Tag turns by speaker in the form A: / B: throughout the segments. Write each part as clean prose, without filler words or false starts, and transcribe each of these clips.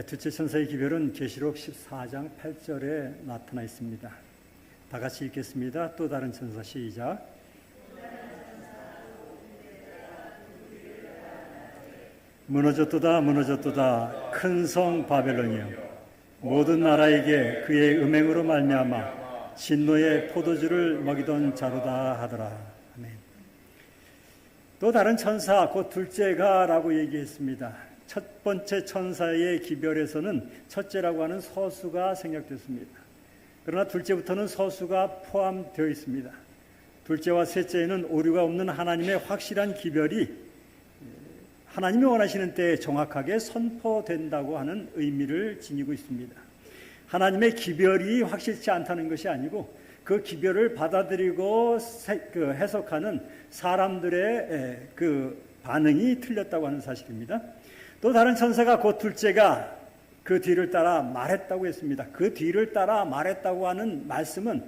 A: 둘째 천사의 기별은 계시록 14장 8절에 나타나 있습니다. 다 같이 읽겠습니다. 또 다른 천사 시작. 무너졌도다 무너졌도다 큰 성 바벨론이여, 모든 나라에게 그의 음행으로 말미암아 진노의 포도주를 먹이던 자로다 하더라. 아멘. 또 다른 천사 곧 둘째가 라고 얘기했습니다. 첫 번째 천사의 기별에서는 첫째라고 하는 서수가 생략됐습니다. 그러나 둘째부터는 서수가 포함되어 있습니다. 둘째와 셋째에는 오류가 없는 하나님의 확실한 기별이 하나님이 원하시는 때에 정확하게 선포된다고 하는 의미를 지니고 있습니다. 하나님의 기별이 확실치 않다는 것이 아니고 그 기별을 받아들이고 해석하는 사람들의 그 반응이 틀렸다고 하는 사실입니다. 또 다른 천사가 곧 둘째가 그 뒤를 따라 말했다고 했습니다. 그 뒤를 따라 말했다고 하는 말씀은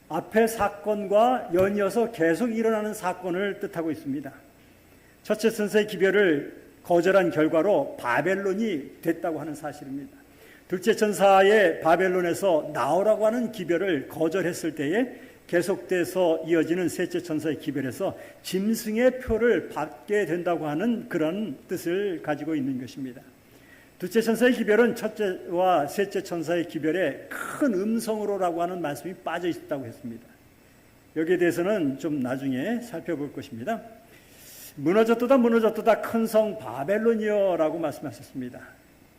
A: 앞의 사건과 연이어서 계속 일어나는 사건을 뜻하고 있습니다. 첫째 천사의 기별을 거절한 결과로 바벨론이 됐다고 하는 사실입니다. 둘째 천사의 바벨론에서 나오라고 하는 기별을 거절했을 때에 계속돼서 이어지는 셋째 천사의 기별에서 짐승의 표를 받게 된다고 하는 그런 뜻을 가지고 있는 것입니다. 둘째 천사의 기별은 첫째와 셋째 천사의 기별에 큰 음성으로라고 하는 말씀이 빠져 있다고 했습니다. 여기에 대해서는 좀 나중에 살펴볼 것입니다. 무너졌도다 무너졌도다 큰 성 바벨론이여 라고 말씀하셨습니다.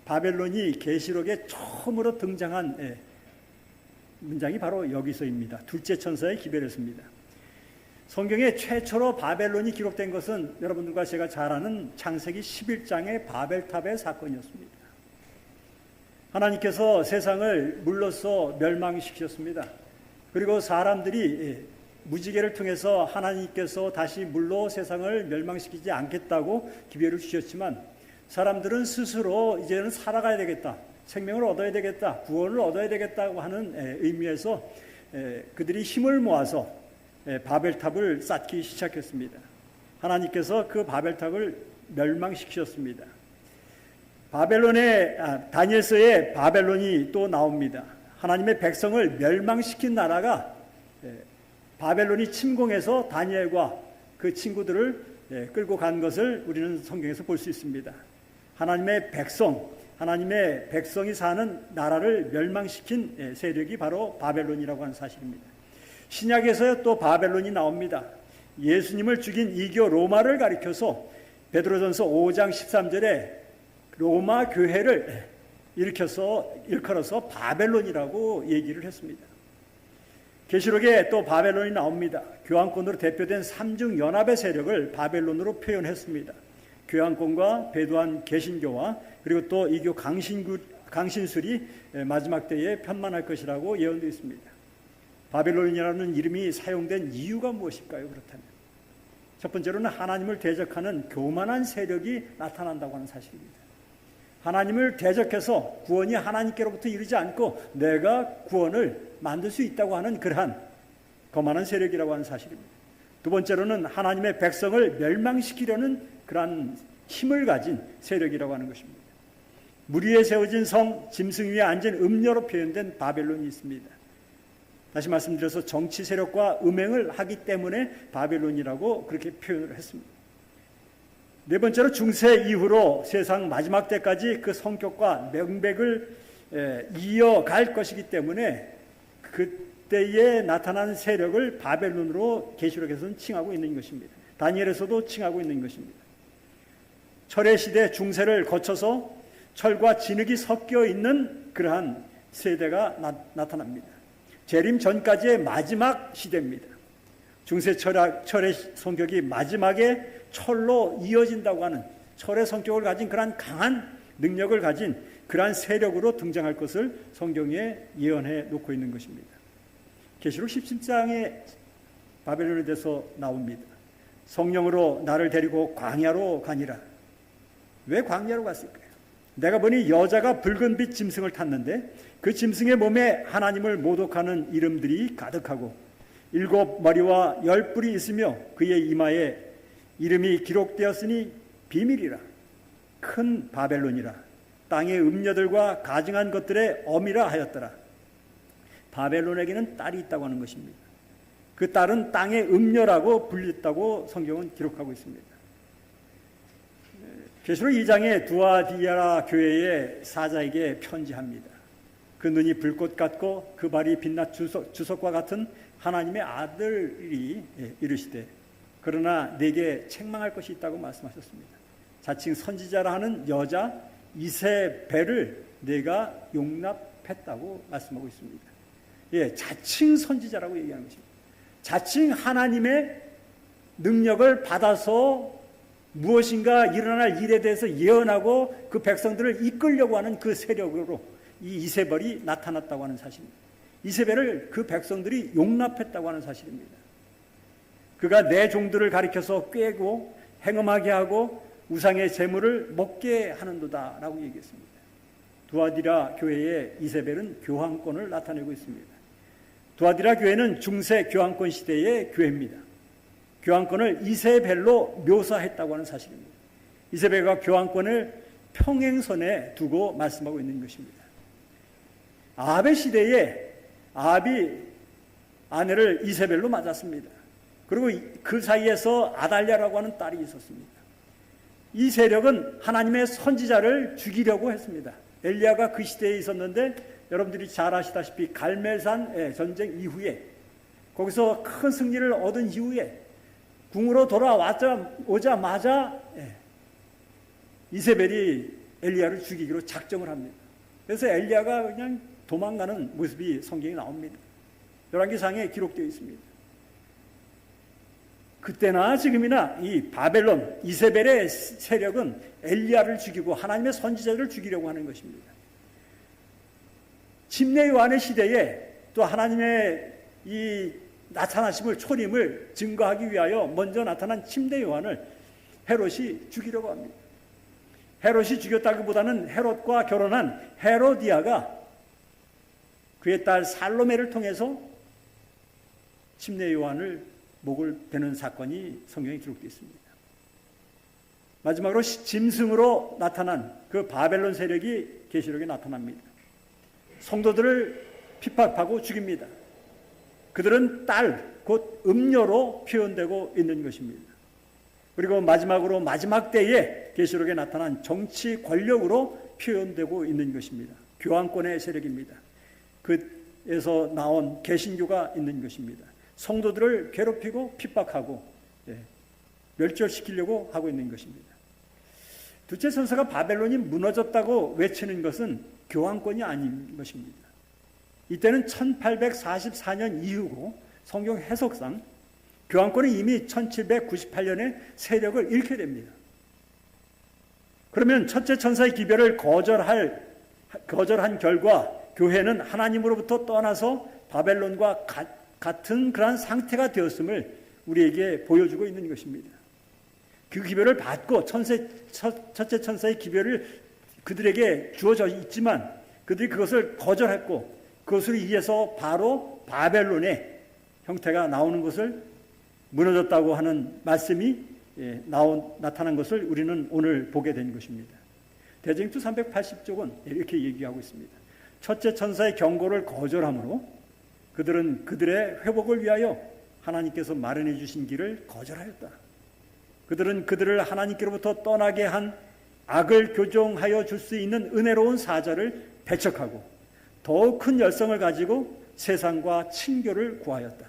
A: 바벨론이 계시록에 처음으로 등장한 문장이 바로 여기서입니다. 둘째 천사의 기별에서입니다. 성경에 최초로 바벨론이 기록된 것은 여러분들과 제가 잘 아는 창세기 11장의 바벨탑의 사건이었습니다. 하나님께서 세상을 물로써 멸망시키셨습니다. 그리고 사람들이 무지개를 통해서 하나님께서 다시 물로 세상을 멸망시키지 않겠다고 기별을 주셨지만 사람들은 스스로 이제는 살아가야 되겠다, 생명을 얻어야 되겠다, 구원을 얻어야 되겠다고 하는 의미에서 그들이 힘을 모아서 바벨탑을 쌓기 시작했습니다. 하나님께서 그 바벨탑을 멸망시키셨습니다. 다니엘서에 바벨론이 또 나옵니다. 하나님의 백성을 멸망시킨 나라가 바벨론이 침공해서 다니엘과 그 친구들을 끌고 간 것을 우리는 성경에서 볼 수 있습니다. 하나님의 백성이 사는 나라를 멸망시킨 세력이 바로 바벨론이라고 하는 사실입니다. 신약에서 또 바벨론이 나옵니다. 예수님을 죽인 이교 로마를 가리켜서 베드로전서 5장 13절에 로마 교회를 일컬어서 바벨론이라고 얘기를 했습니다. 계시록에 또 바벨론이 나옵니다. 교황권으로 대표된 삼중연합의 세력을 바벨론으로 표현했습니다. 교황권과 배도한 개신교와 그리고 또 이교 강신술이 마지막 때에 편만할 것이라고 예언되어 있습니다. 바벨론이라는 이름이 사용된 이유가 무엇일까요? 그렇다면 첫 번째로는 하나님을 대적하는 교만한 세력이 나타난다고 하는 사실입니다. 하나님을 대적해서 구원이 하나님께로부터 이르지 않고 내가 구원을 만들 수 있다고 하는 그러한 거만한 세력이라고 하는 사실입니다. 두 번째로는 하나님의 백성을 멸망시키려는 그러한 힘을 가진 세력이라고 하는 것입니다. 물 위에 세워진 성, 짐승 위에 앉은 음녀로 표현된 바벨론이 있습니다. 다시 말씀드려서 정치 세력과 음행을 하기 때문에 바벨론이라고 그렇게 표현을 했습니다. 네 번째로 중세 이후로 세상 마지막 때까지 그 성격과 명백을 이어갈 것이기 때문에 그때에 나타난 세력을 바벨론으로 계시록에서는 칭하고 있는 것입니다. 다니엘에서도 칭하고 있는 것입니다. 철의 시대 중세를 거쳐서 철과 진흙이 섞여 있는 그러한 세대가 나타납니다. 재림 전까지의 마지막 시대입니다. 중세 철의 성격이 마지막에 철로 이어진다고 하는 철의 성격을 가진 그러한 강한 능력을 가진 그러한 세력으로 등장할 것을 성경에 예언해 놓고 있는 것입니다. 계시록 17장에 바벨론에 대해서 나옵니다. 성령으로 나를 데리고 광야로 가니라. 왜 광야로 갔을까요? 내가 보니 여자가 붉은 빛 짐승을 탔는데 그 짐승의 몸에 하나님을 모독하는 이름들이 가득하고 7머리와 10뿔이 있으며 그의 이마에 이름이 기록되었으니 비밀이라 큰 바벨론이라 땅의 음녀들과 가증한 것들의 어미라 하였더라. 바벨론에게는 딸이 있다고 하는 것입니다. 그 딸은 땅의 음녀라고 불렸다고 성경은 기록하고 있습니다. 계시록 2장에 두아디라 교회의 사자에게 편지합니다. 그 눈이 불꽃 같고 그 발이 빛나 주석과 같은 하나님의 아들이 이르시되 그러나 내게 책망할 것이 있다고 말씀하셨습니다. 자칭 선지자라 하는 여자 이세벨을 내가 용납했다고 말씀하고 있습니다. 자칭 선지자라고 얘기하는 것입니다. 자칭 하나님의 능력을 받아서 무엇인가 일어날 일에 대해서 예언하고 그 백성들을 이끌려고 하는 그 세력으로 이 이세벨이 나타났다고 하는 사실입니다. 이세벨을 그 백성들이 용납했다고 하는 사실입니다. 그가 내 종들을 가리켜서 꾀고 행음하게 하고 우상의 재물을 먹게 하는도다 라고 얘기했습니다. 두아디라 교회의 이세벨은 교황권을 나타내고 있습니다. 두아디라 교회는 중세 교황권 시대의 교회입니다. 교황권을 이세벨로 묘사했다고 하는 사실입니다. 이세벨과 교황권을 평행선에 두고 말씀하고 있는 것입니다. 아합의 시대에 아합이 아내를 이세벨로 맞았습니다. 그리고 그 사이에서 아달랴라고 하는 딸이 있었습니다. 이 세력은 하나님의 선지자를 죽이려고 했습니다. 엘리야가 그 시대에 있었는데 여러분들이 잘 아시다시피 갈멜산 전쟁 이후에 거기서 큰 승리를 얻은 이후에 궁으로 돌아오자마자 이세벨이 엘리야를 죽이기로 작정을 합니다. 그래서 엘리야가 그냥 도망가는 모습이 성경에 나옵니다. 열왕기상에 기록되어 있습니다. 그때나 지금이나 이 바벨론 이세벨의 세력은 엘리야를 죽이고 하나님의 선지자를 죽이려고 하는 것입니다. 침례 요한의 시대에 또 하나님의 이 나타나심을 초림을 증거하기 위하여 먼저 나타난 침례 요한을 헤롯이 죽이려고 합니다. 헤롯이 죽였다기보다는 헤롯과 결혼한 헤로디아가 그의 딸 살로메를 통해서 침례 요한을 목을 베는 사건이 성경에 기록되어 있습니다. 마지막으로 짐승으로 나타난 그 바벨론 세력이 계시록에 나타납니다. 성도들을 핍박하고 죽입니다. 그들은 딸, 곧 음녀로 표현되고 있는 것입니다. 그리고 마지막으로 마지막 때에 계시록에 나타난 정치 권력으로 표현되고 있는 것입니다. 교황권의 세력입니다. 그에서 나온 개신교가 있는 것입니다. 성도들을 괴롭히고 핍박하고 멸절시키려고 하고 있는 것입니다. 두째 천사가 바벨론이 무너졌다고 외치는 것은 교황권이 아닌 것입니다. 이때는 1844년 이후고 성경 해석상 교황권이 이미 1798년에 세력을 잃게 됩니다. 그러면 첫째 천사의 기별을 거절한 결과 교회는 하나님으로부터 떠나서 바벨론과 같은 그러한 상태가 되었음을 우리에게 보여주고 있는 것입니다. 그 기별을 받고 첫째 천사의 기별을 그들에게 주어져 있지만 그들이 그것을 거절했고 그것을 이해서 바로 바벨론의 형태가 나오는 것을 무너졌다고 하는 말씀이 나타난 것을 우리는 오늘 보게 된 것입니다. 대쟁투 380쪽은 이렇게 얘기하고 있습니다. 첫째 천사의 경고를 거절함으로 그들은 그들의 회복을 위하여 하나님께서 마련해 주신 길을 거절하였다. 그들은 그들을 하나님께로부터 떠나게 한 악을 교정하여 줄 수 있는 은혜로운 사자를 배척하고 더욱 큰 열성을 가지고 세상과 친교를 구하였다.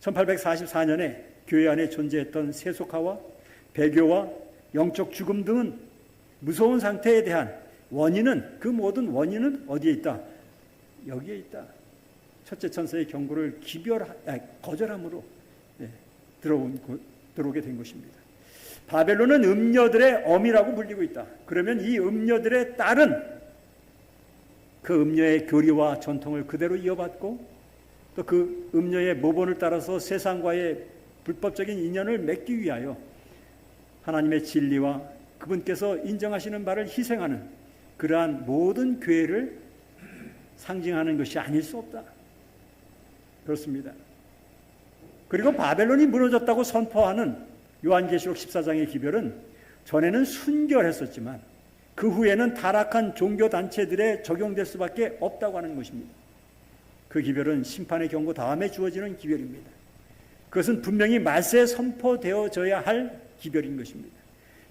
A: 1844년에 교회 안에 존재했던 세속화와 배교와 영적 죽음 등은 무서운 상태에 대한 원인은 그 모든 원인은 어디에 있다? 여기에 있다. 첫째 천사의 경고를 거절함으로 들어오게 된 것입니다. 바벨론은 음녀들의 어미라고 불리고 있다. 그러면 이 음녀들의 딸은 그 음녀의 교리와 전통을 그대로 이어받고 또 그 음녀의 모본을 따라서 세상과의 불법적인 인연을 맺기 위하여 하나님의 진리와 그분께서 인정하시는 바를 희생하는 그러한 모든 교회를 상징하는 것이 아닐 수 없다. 그렇습니다. 그리고 바벨론이 무너졌다고 선포하는 요한계시록 14장의 기별은 전에는 순결했었지만 그 후에는 타락한 종교단체들에 적용될 수밖에 없다고 하는 것입니다. 그 기별은 심판의 경고 다음에 주어지는 기별입니다. 그것은 분명히 말세에 선포되어져야 할 기별인 것입니다.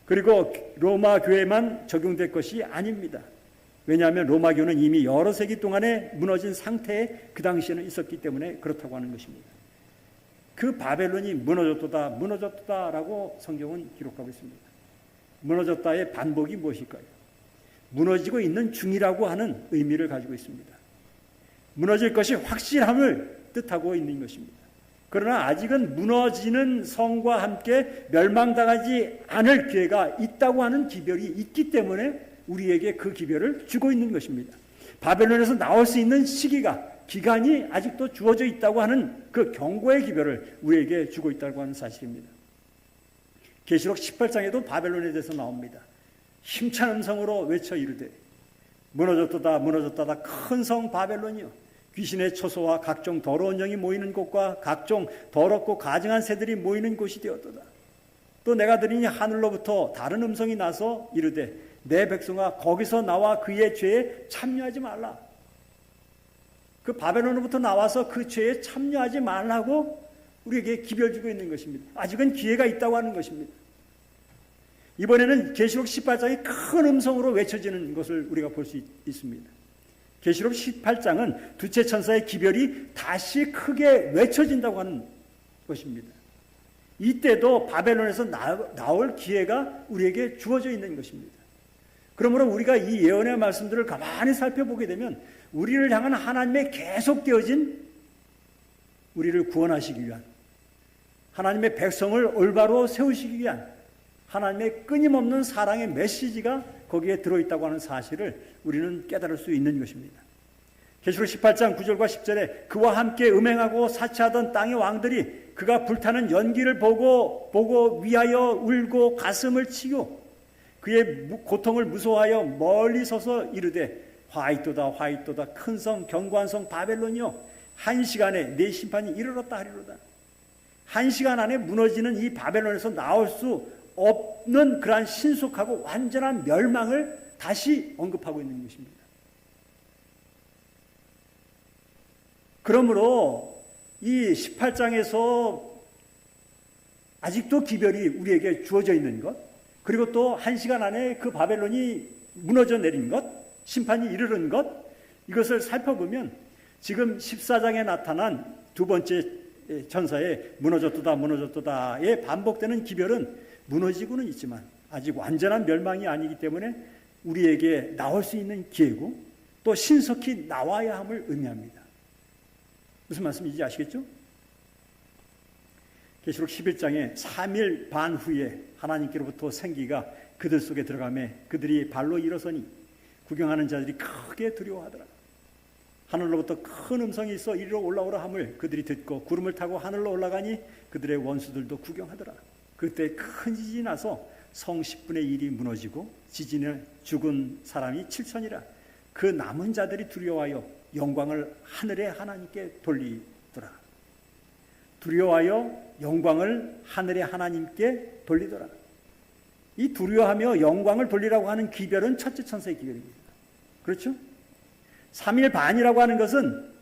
A: 그리고 로마 교회만 적용될 것이 아닙니다. 왜냐하면 로마 교는 이미 여러 세기 동안에 무너진 상태에 그 당시에는 있었기 때문에 그렇다고 하는 것입니다. 그 바벨론이 무너졌도다 무너졌도다라고 성경은 기록하고 있습니다. 무너졌다의 반복이 무엇일까요? 무너지고 있는 중이라고 하는 의미를 가지고 있습니다. 무너질 것이 확실함을 뜻하고 있는 것입니다. 그러나 아직은 무너지는 성과 함께 멸망당하지 않을 기회가 있다고 하는 기별이 있기 때문에 우리에게 그 기별을 주고 있는 것입니다. 바벨론에서 나올 수 있는 시기가, 기간이 아직도 주어져 있다고 하는 그 경고의 기별을 우리에게 주고 있다고 하는 사실입니다. 계시록 18장에도 바벨론에 대해서 나옵니다. 힘찬 음성으로 외쳐 이르되 무너졌도다 무너졌도다 큰 성 바벨론이여, 귀신의 처소와 각종 더러운 영이 모이는 곳과 각종 더럽고 가증한 새들이 모이는 곳이 되었도다. 또 내가 들으니 하늘로부터 다른 음성이 나서 이르되 내 백성아 거기서 나와 그의 죄에 참여하지 말라. 그 바벨론으로부터 나와서 그 죄에 참여하지 말라고 우리에게 기별 주고 있는 것입니다. 아직은 기회가 있다고 하는 것입니다. 이번에는 계시록 18장이 큰 음성으로 외쳐지는 것을 우리가 볼 수 있습니다. 계시록 18장은 두째 천사의 기별이 다시 크게 외쳐진다고 하는 것입니다. 이때도 바벨론에서 나올 기회가 우리에게 주어져 있는 것입니다. 그러므로 우리가 이 예언의 말씀들을 가만히 살펴보게 되면 우리를 향한 하나님의 계속되어진 우리를 구원하시기 위한, 하나님의 백성을 올바로 세우시기 위한 하나님의 끊임없는 사랑의 메시지가 거기에 들어있다고 하는 사실을 우리는 깨달을 수 있는 것입니다. 계시록 18장 9절과 10절에 그와 함께 음행하고 사치하던 땅의 왕들이 그가 불타는 연기를 보고 위하여 울고 가슴을 치고 그의 고통을 무서워하여 멀리 서서 이르되 화이토다 화이토다 큰 성 견고한 성 바벨론이여, 한 시간에 내 심판이 이르렀다 하리로다. 한 시간 안에 무너지는 이 바벨론에서 나올 수 없는 그러한 신속하고 완전한 멸망을 다시 언급하고 있는 것입니다. 그러므로 이 18장에서 아직도 기별이 우리에게 주어져 있는 것, 그리고 또 한 시간 안에 그 바벨론이 무너져 내린 것, 심판이 이르는 것, 이것을 살펴보면 지금 14장에 나타난 두 번째 천사의 무너졌도다 무너졌도다에 반복되는 기별은 무너지고는 있지만 아직 완전한 멸망이 아니기 때문에 우리에게 나올 수 있는 기회고 또 신속히 나와야 함을 의미합니다. 무슨 말씀인지 아시겠죠? 계시록 11장에 3일 반 후에 하나님께로부터 생기가 그들 속에 들어가매 그들이 발로 일어서니 구경하는 자들이 크게 두려워하더라. 하늘로부터 큰 음성이 있어 이리로 올라오라 함을 그들이 듣고 구름을 타고 하늘로 올라가니 그들의 원수들도 구경하더라. 그때 큰 지진이 나서 성 10분의 1이 무너지고 지진에 죽은 사람이 7천이라. 그 남은 자들이 두려워하여 영광을 하늘의 하나님께 돌리더라. 두려워하여 영광을 하늘의 하나님께 돌리더라. 이 두려워하며 영광을 돌리라고 하는 기별은 첫째 천사의 기별입니다. 그렇죠? 3일 반이라고 하는 것은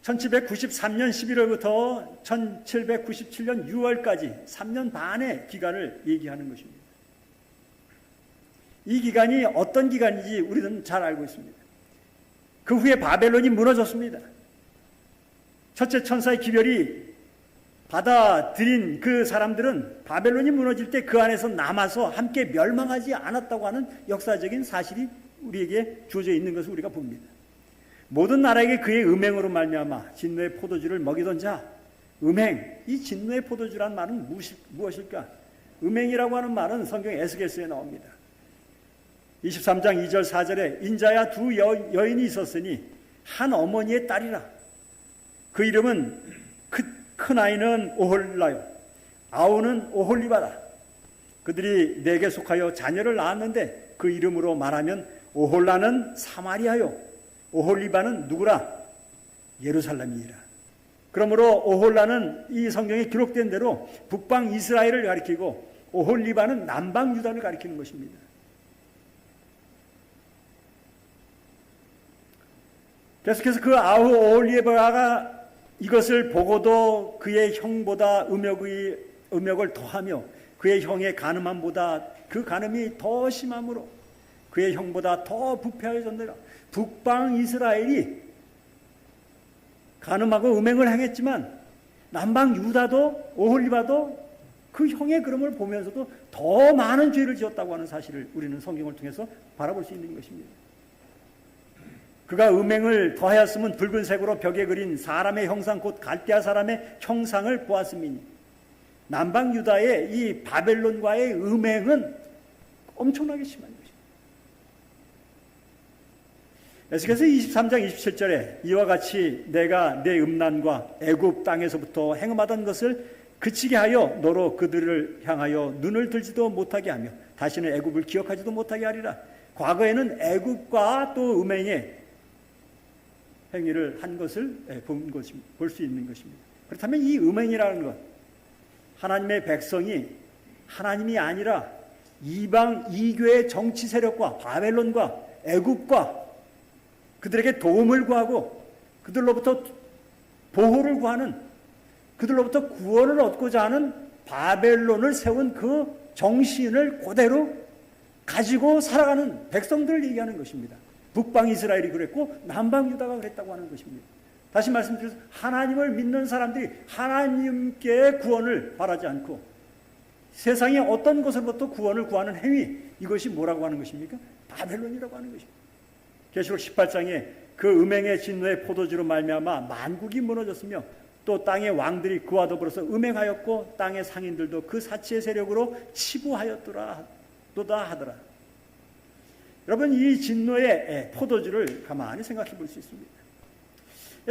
A: 1793년 11월부터 1797년 6월까지 3년 반의 기간을 얘기하는 것입니다. 이 기간이 어떤 기간인지 우리는 잘 알고 있습니다. 그 후에 바벨론이 무너졌습니다. 첫째 천사의 기별이 받아들인 그 사람들은 바벨론이 무너질 때 그 안에서 남아서 함께 멸망하지 않았다고 하는 역사적인 사실이 우리에게 주어져 있는 것을 우리가 봅니다. 모든 나라에게 그의 음행으로 말미암아 진노의 포도주를 먹이던 자, 음행, 이 진노의 포도주란 말은 무엇일까? 음행이라고 하는 말은 성경 에스겔서에 나옵니다. 23장 2절 4절에 인자야 두 여인이 있었으니 한 어머니의 딸이라. 그 이름은 큰 아이는 오홀라요, 아우는 오홀리바다. 그들이 내게 속하여 자녀를 낳았는데 그 이름으로 말하면 오홀라는 사마리아요, 오홀리바는 누구라? 예루살렘이라. 그러므로 오홀라는 이 성경에 기록된 대로 북방 이스라엘을 가리키고 오홀리바는 남방 유다를 가리키는 것입니다. 계속해서 그 오홀리바가 이것을 보고도 그의 형보다 음욕을 더하며 그의 형의 간음함보다 그 간음이 더 심함으로 그의 형보다 더 부패하여졌느라. 북방 이스라엘이 간음하고 음행을 행했지만 남방 유다도 오홀리바도 그 형의 그름을 보면서도 더 많은 죄를 지었다고 하는 사실을 우리는 성경을 통해서 바라볼 수 있는 것입니다. 그가 음행을 더하였으면 붉은색으로 벽에 그린 사람의 형상 곧 갈대아 사람의 형상을 보았음이니. 남방 유다의 이 바벨론과의 음행은 엄청나게 심한 것입니다. 에스겔서 23장 27절에 이와 같이 내가 내 음란과 애굽 땅에서부터 행음하던 것을 그치게 하여 너로 그들을 향하여 눈을 들지도 못하게 하며 다시는 애굽을 기억하지도 못하게 하리라. 과거에는 애굽과 또 음행의 행위를 한 것을 볼 수 있는 것입니다. 그렇다면 이 음행이라는 것, 하나님의 백성이 하나님이 아니라 이방 이교의 정치 세력과 바벨론과 애굽과 그들에게 도움을 구하고 그들로부터 보호를 구하는, 그들로부터 구원을 얻고자 하는 바벨론을 세운 그 정신을 그대로 가지고 살아가는 백성들을 얘기하는 것입니다. 북방 이스라엘이 그랬고 남방 유다가 그랬다고 하는 것입니다. 다시 말씀드려서 하나님을 믿는 사람들이 하나님께 구원을 바라지 않고 세상의 어떤 것으로부터 구원을 구하는 행위, 이것이 뭐라고 하는 것입니까? 바벨론이라고 하는 것입니다. 계시록 18장에 그 음행의 진노의 포도주로 말미암아 만국이 무너졌으며 또 땅의 왕들이 그와 더불어서 음행하였고 땅의 상인들도 그 사치의 세력으로 치부하였도다 하더라. 여러분, 이 진노의 포도주를 가만히 생각해 볼 수 있습니다.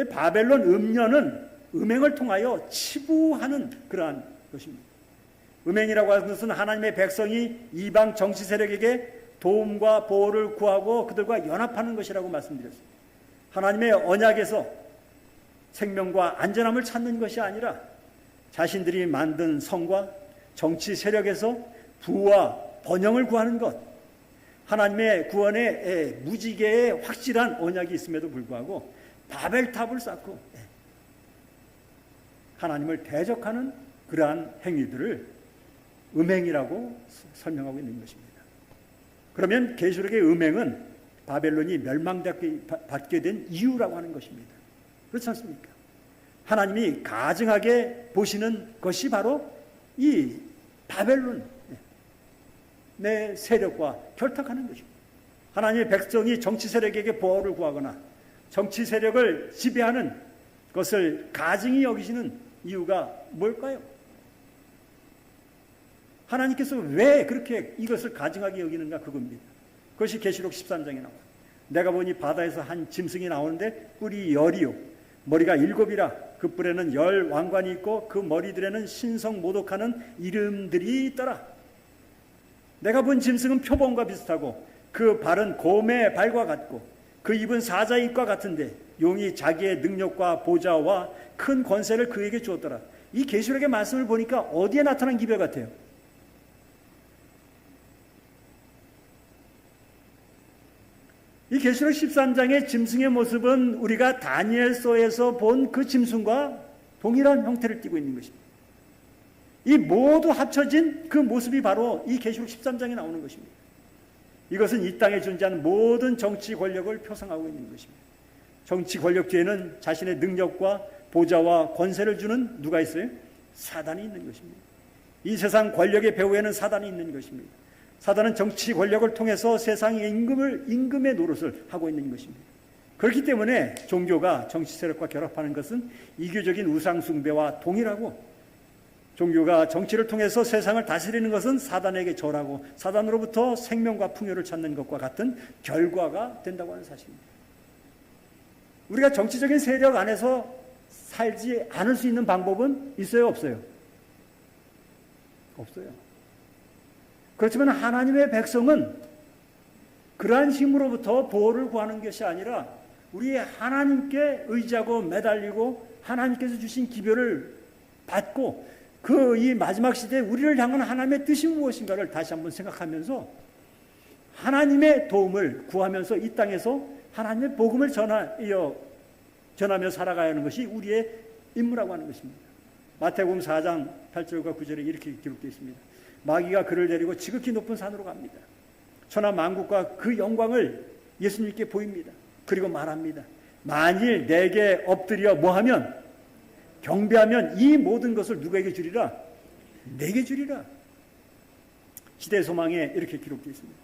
A: 바벨론 음녀는 음행을 통하여 치부하는 그러한 것입니다. 음행이라고 하는 것은 하나님의 백성이 이방 정치 세력에게 도움과 보호를 구하고 그들과 연합하는 것이라고 말씀드렸습니다. 하나님의 언약에서 생명과 안전함을 찾는 것이 아니라 자신들이 만든 성과 정치 세력에서 부와 번영을 구하는 것, 하나님의 구원의 무지개의 확실한 언약이 있음에도 불구하고 바벨탑을 쌓고 하나님을 대적하는 그러한 행위들을 음행이라고 설명하고 있는 것입니다. 그러면 계시록의 음행은 바벨론이 멸망받게 된 이유라고 하는 것입니다. 그렇지 않습니까? 하나님이 가증하게 보시는 것이 바로 이 바벨론의 세력과 결탁하는 것입니다. 하나님의 백성이 정치 세력에게 보호를 구하거나 정치 세력을 지배하는 것을 가증히 여기시는 이유가 뭘까요? 하나님께서 왜 그렇게 이것을 가증하게 여기는가, 그겁니다. 그것이 계시록 13장에 나와요. 내가 보니 바다에서 한 짐승이 나오는데 뿔이 10이요 머리가 7이라 그 뿔에는 10 왕관이 있고 그 머리들에는 신성 모독하는 이름들이 있더라. 내가 본 짐승은 표범과 비슷하고 그 발은 곰의 발과 같고 그 입은 사자의 입과 같은데 용이 자기의 능력과 보좌와 큰 권세를 그에게 주었더라. 이 계시록의 말씀을 보니까 어디에 나타난 기별 같아요? 이 계시록 13장의 짐승의 모습은 우리가 다니엘서에서 본 그 짐승과 동일한 형태를 띠고 있는 것입니다. 이 모두 합쳐진 그 모습이 바로 이 계시록 13장에 나오는 것입니다. 이것은 이 땅에 존재하는 모든 정치 권력을 표상하고 있는 것입니다. 정치 권력 뒤에는 자신의 능력과 보좌와 권세를 주는 누가 있어요? 사단이 있는 것입니다. 이 세상 권력의 배후에는 사단이 있는 것입니다. 사단은 정치 권력을 통해서 세상의 임금의 노릇을 하고 있는 것입니다. 그렇기 때문에 종교가 정치 세력과 결합하는 것은 이교적인 우상 숭배와 동일하고, 종교가 정치를 통해서 세상을 다스리는 것은 사단에게 절하고 사단으로부터 생명과 풍요를 찾는 것과 같은 결과가 된다고 하는 사실입니다. 우리가 정치적인 세력 안에서 살지 않을 수 있는 방법은 있어요, 없어요? 없어요. 그렇지만 하나님의 백성은 그러한 힘으로부터 보호를 구하는 것이 아니라 우리 하나님께 의지하고 매달리고 하나님께서 주신 기별을 받고 이 마지막 시대에 우리를 향한 하나님의 뜻이 무엇인가를 다시 한번 생각하면서 하나님의 도움을 구하면서 이 땅에서 하나님의 복음을 전하며 살아가야 하는 것이 우리의 임무라고 하는 것입니다. 마태복음 4장 8절과 9절에 이렇게 기록되어 있습니다. 마귀가 그를 데리고 지극히 높은 산으로 갑니다. 천하 만국과 그 영광을 예수님께 보입니다. 그리고 말합니다. 만일 내게 엎드려 뭐하면 경배하면 이 모든 것을 누구에게 주리라? 내게 주리라. 시대 소망에 이렇게 기록되어 있습니다.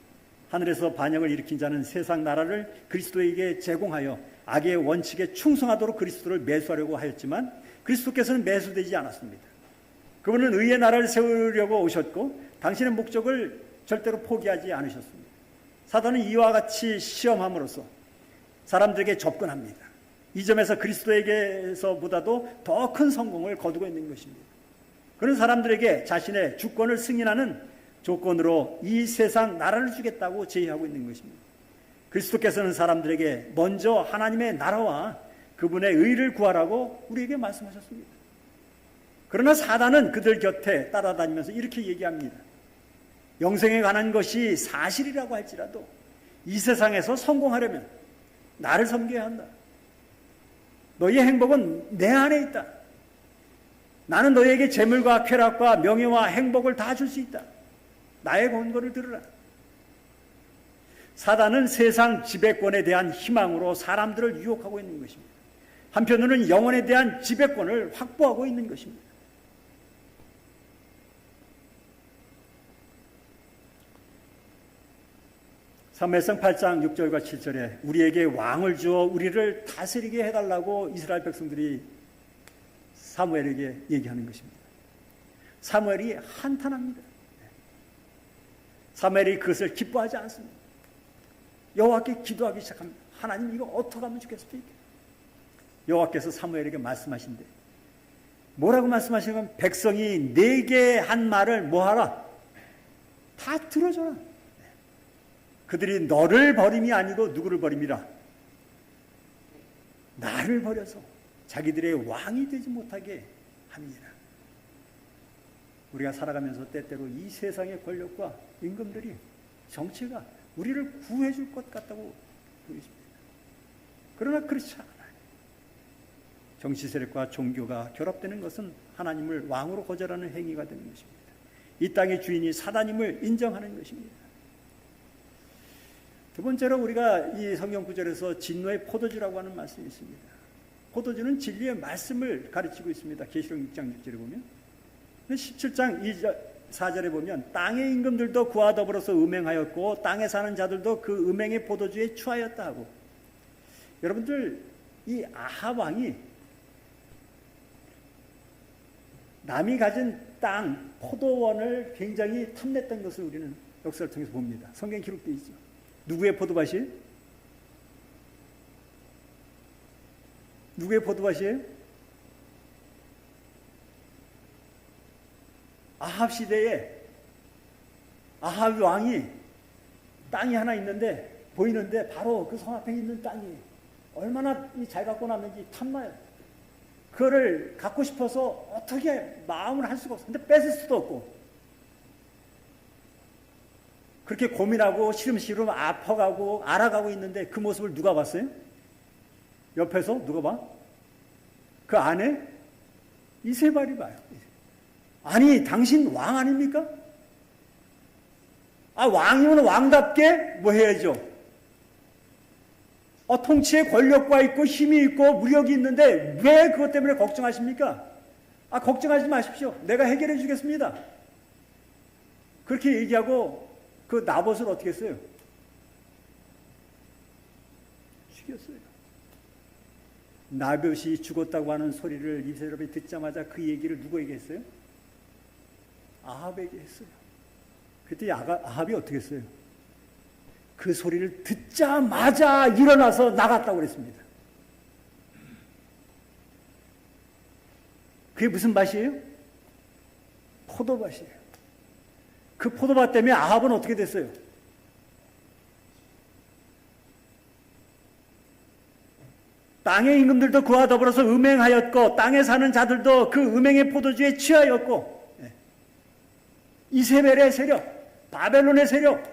A: 하늘에서 반역을 일으킨 자는 세상 나라를 그리스도에게 제공하여 악의 원칙에 충성하도록 그리스도를 매수하려고 하였지만 그리스도께서는 매수되지 않았습니다. 그분은 의의 나라를 세우려고 오셨고 당신의 목적을 절대로 포기하지 않으셨습니다. 사단은 이와 같이 시험함으로써 사람들에게 접근합니다. 이 점에서 그리스도에게서보다도 더 큰 성공을 거두고 있는 것입니다. 그런 사람들에게 자신의 주권을 승인하는 조건으로 이 세상 나라를 주겠다고 제의하고 있는 것입니다. 그리스도께서는 사람들에게 먼저 하나님의 나라와 그분의 의를 구하라고 우리에게 말씀하셨습니다. 그러나 사단은 그들 곁에 따라다니면서 이렇게 얘기합니다. 영생에 관한 것이 사실이라고 할지라도 이 세상에서 성공하려면 나를 섬겨야 한다. 너희의 행복은 내 안에 있다. 나는 너희에게 재물과 쾌락과 명예와 행복을 다 줄 수 있다. 나의 권고를 들으라. 사단은 세상 지배권에 대한 희망으로 사람들을 유혹하고 있는 것입니다. 한편으로는 영혼에 대한 지배권을 확보하고 있는 것입니다. 사무엘상 8장 6절과 7절에 우리에게 왕을 주어 우리를 다스리게 해달라고 이스라엘 백성들이 사무엘에게 얘기하는 것입니다. 사무엘이 한탄합니다. 사무엘이 그것을 기뻐하지 않습니다. 여호와께 기도하기 시작합니다. 하나님 이거 어떻게 하면 좋겠습니까? 여호와께서 사무엘에게 말씀하신대. 뭐라고 말씀하시냐면 백성이 내게 한 말을 뭐하라? 다 들어줘라. 그들이 너를 버림이 아니고 누구를 버림이라? 나를 버려서 자기들의 왕이 되지 못하게 함이라. 우리가 살아가면서 때때로 이 세상의 권력과 임금들이 정치가 우리를 구해줄 것 같다고 보여집니다. 그러나 그렇지 않아요. 정치 세력과 종교가 결합되는 것은 하나님을 왕으로 거절하는 행위가 되는 것입니다. 이 땅의 주인이 사단임을 인정하는 것입니다. 두 번째로 우리가 이 성경 구절에서 진노의 포도주라고 하는 말씀이 있습니다. 포도주는 진리의 말씀을 가르치고 있습니다. 계시록 6장 6절에 보면 17장 2절 4절에 보면 땅의 임금들도 그와 더불어서 음행하였고 땅에 사는 자들도 그 음행의 포도주에 취하였다 하고, 여러분들 이 아합 왕이 남이 가진 땅 포도원을 굉장히 탐냈던 것을 우리는 역사를 통해서 봅니다. 성경에 기록되어 있죠. 누구의 포도밭이에요? 누구의 포도밭이에요? 아합 시대에 아합 왕이 땅이 하나 있는데 보이는데 바로 그 성 앞에 있는 땅이 얼마나 잘 갖고 났는지 탐나요. 그거를 갖고 싶어서 어떻게 마음을 할 수가 없어. 근데 뺏을 수도 없고 그렇게 고민하고 시름시름 아파가고 알아가고 있는데 그 모습을 누가 봤어요? 옆에서 누가 봐? 그 안에 이세발이 봐요. 아니 당신 왕 아닙니까? 왕이면 왕답게 뭐 해야죠? 통치에 권력과 있고 힘이 있고 무력이 있는데 왜 그것 때문에 걱정하십니까? 걱정하지 마십시오. 내가 해결해 주겠습니다. 그렇게 얘기하고 그 나봇을 어떻게 했어요? 죽였어요. 나봇이 죽었다고 하는 소리를 이세벨이 듣자마자 그 얘기를 누구에게 했어요? 아합에게 했어요. 그때 아합이 어떻게 했어요? 그 소리를 듣자마자 일어나서 나갔다고 그랬습니다. 그게 무슨 밭이에요? 포도밭이에요. 그 포도밭 때문에 아합은 어떻게 됐어요? 땅의 임금들도 그와 더불어서 음행하였고 땅에 사는 자들도 그 음행의 포도주에 취하였고, 이세벨의 세력, 바벨론의 세력,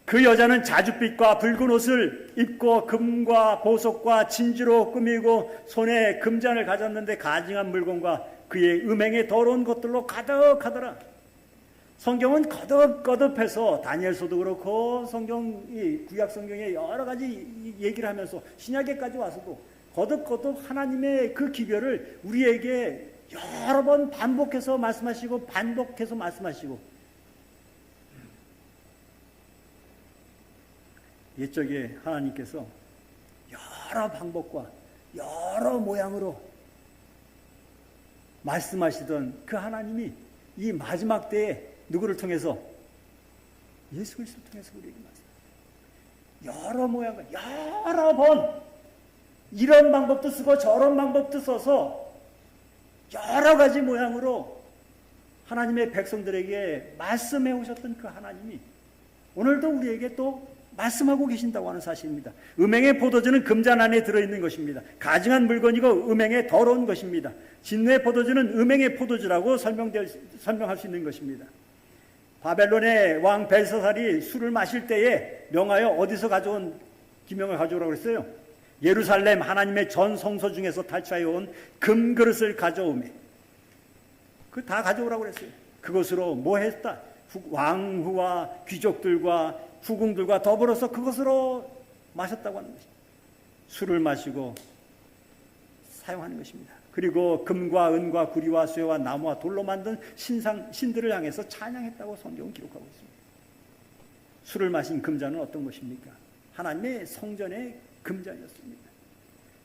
A: 그 여자는 자줏빛과 붉은 옷을 입고 금과 보석과 진주로 꾸미고 손에 금잔을 가졌는데 가증한 물건과 그의 음행의 더러운 것들로 가득하더라. 성경은 거듭거듭해서 다니엘서도 그렇고 성경이 구약 성경에 여러 가지 얘기를 하면서 신약에까지 와서도 거듭거듭 하나님의 그 기별을 우리에게 여러 번 반복해서 말씀하시고 반복해서 말씀하시고, 옛적에 하나님께서 여러 방법과 여러 모양으로 말씀하시던 그 하나님이 이 마지막 때에 누구를 통해서? 예수 그리스도를 통해서 우리에게 말씀하십니다. 여러 모양과 여러 번 이런 방법도 쓰고 저런 방법도 써서 여러 가지 모양으로 하나님의 백성들에게 말씀해 오셨던 그 하나님이 오늘도 우리에게 또 말씀하고 계신다고 하는 사실입니다. 음행의 포도주는 금잔 안에 들어있는 것입니다. 가증한 물건이고 음행의 더러운 것입니다. 진노의 포도주는 음행의 포도주라고 설명할 수 있는 것입니다. 바벨론의 왕 벨사살이 술을 마실 때에 명하여 어디서 가져온 기명을 가져오라고 했어요? 예루살렘 하나님의 전 성소 중에서 탈취하여 온 금그릇을 가져오매, 그 다 가져오라고 했어요. 그것으로 뭐 했다? 왕후와 귀족들과 후궁들과 더불어서 그것으로 마셨다고 하는 것입니다. 술을 마시고 사용하는 것입니다. 그리고 금과 은과 구리와 쇠와 나무와 돌로 만든 신들을 향해서 찬양했다고 성경은 기록하고 있습니다. 술을 마신 금잔은 어떤 것입니까? 하나님의 성전의 금잔이었습니다.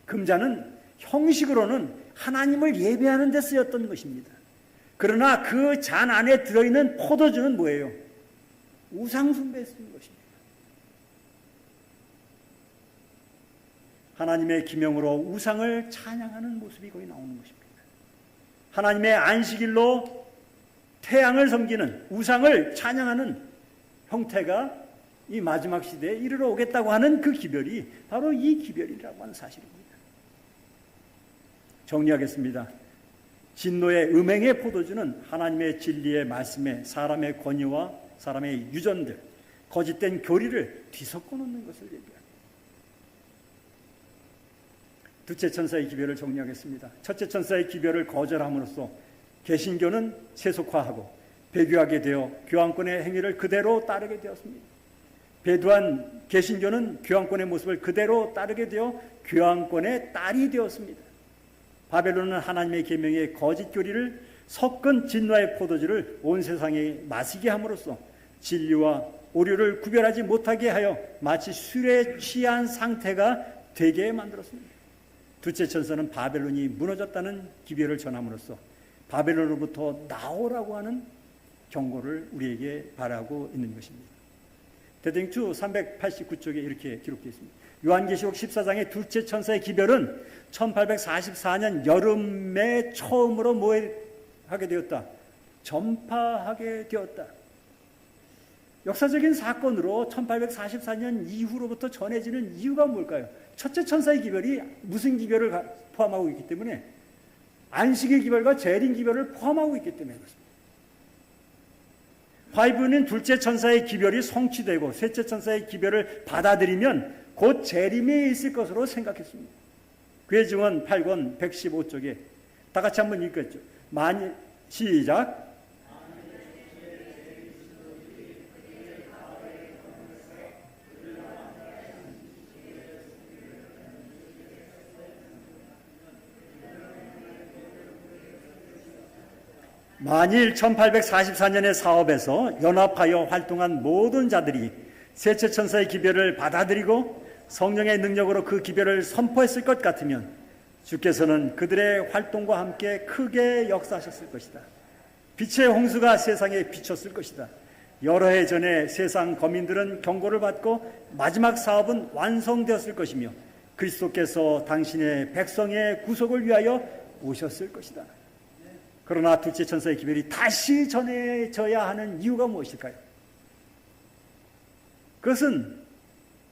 A: 금잔은 형식으로는 하나님을 예배하는 데 쓰였던 것입니다. 그러나 그 잔 안에 들어있는 포도주는 뭐예요? 우상숭배에 쓰는 것입니다. 하나님의 기명으로 우상을 찬양하는 모습이 거기 나오는 것입니다. 하나님의 안식일로 태양을 섬기는 우상을 찬양하는 형태가 이 마지막 시대에 이르러 오겠다고 하는 그 기별이 바로 이 기별이라고 하는 사실입니다. 정리하겠습니다. 진노의 음행의 포도주는 하나님의 진리의 말씀에 사람의 권위와 사람의 유전들, 거짓된 교리를 뒤섞어 놓는 것을 얘기합니다. 두째 천사의 기별을 정리하겠습니다. 첫째 천사의 기별을 거절함으로써 개신교는 세속화하고 배교하게 되어 교황권의 행위를 그대로 따르게 되었습니다. 배두한 개신교는 교황권의 모습을 그대로 따르게 되어 교황권의 딸이 되었습니다. 바벨론은 하나님의 계명의 거짓 교리를 섞은 진노의 포도주를 온 세상에 마시게 함으로써 진리와 오류를 구별하지 못하게 하여 마치 술에 취한 상태가 되게 만들었습니다. 두째 천사는 바벨론이 무너졌다는 기별을 전함으로써 바벨론으로부터 나오라고 하는 경고를 우리에게 바라고 있는 것입니다. 대댕주 389쪽에 이렇게 기록되어 있습니다. 요한계시록 14장의 둘째 천사의 기별은 1844년 여름에 처음으로 뭐 하게 되었다? 전파하게 되었다. 역사적인 사건으로 1844년 이후로부터 전해지는 이유가 뭘까요? 첫째 천사의 기별이 무슨 기별을 포함하고 있기 때문에, 안식의 기별과 재림 기별을 포함하고 있기 때문에 그렇습니다. 바이블은 둘째 천사의 기별이 성취되고 셋째 천사의 기별을 받아들이면 곧 재림이 있을 것으로 생각했습니다. 그의 증언 8권 115쪽에 다 같이 한번 읽겠죠. 시작. 만일 1844년의 사업에서 연합하여 활동한 모든 자들이 셋째 천사의 기별을 받아들이고 성령의 능력으로 그 기별을 선포했을 것 같으면 주께서는 그들의 활동과 함께 크게 역사하셨을 것이다. 빛의 홍수가 세상에 비쳤을 것이다. 여러 해 전에 세상 거민들은 경고를 받고 마지막 사업은 완성되었을 것이며 그리스도께서 당신의 백성의 구속을 위하여 오셨을 것이다. 그러나 둘째 천사의 기별이 다시 전해져야 하는 이유가 무엇일까요? 그것은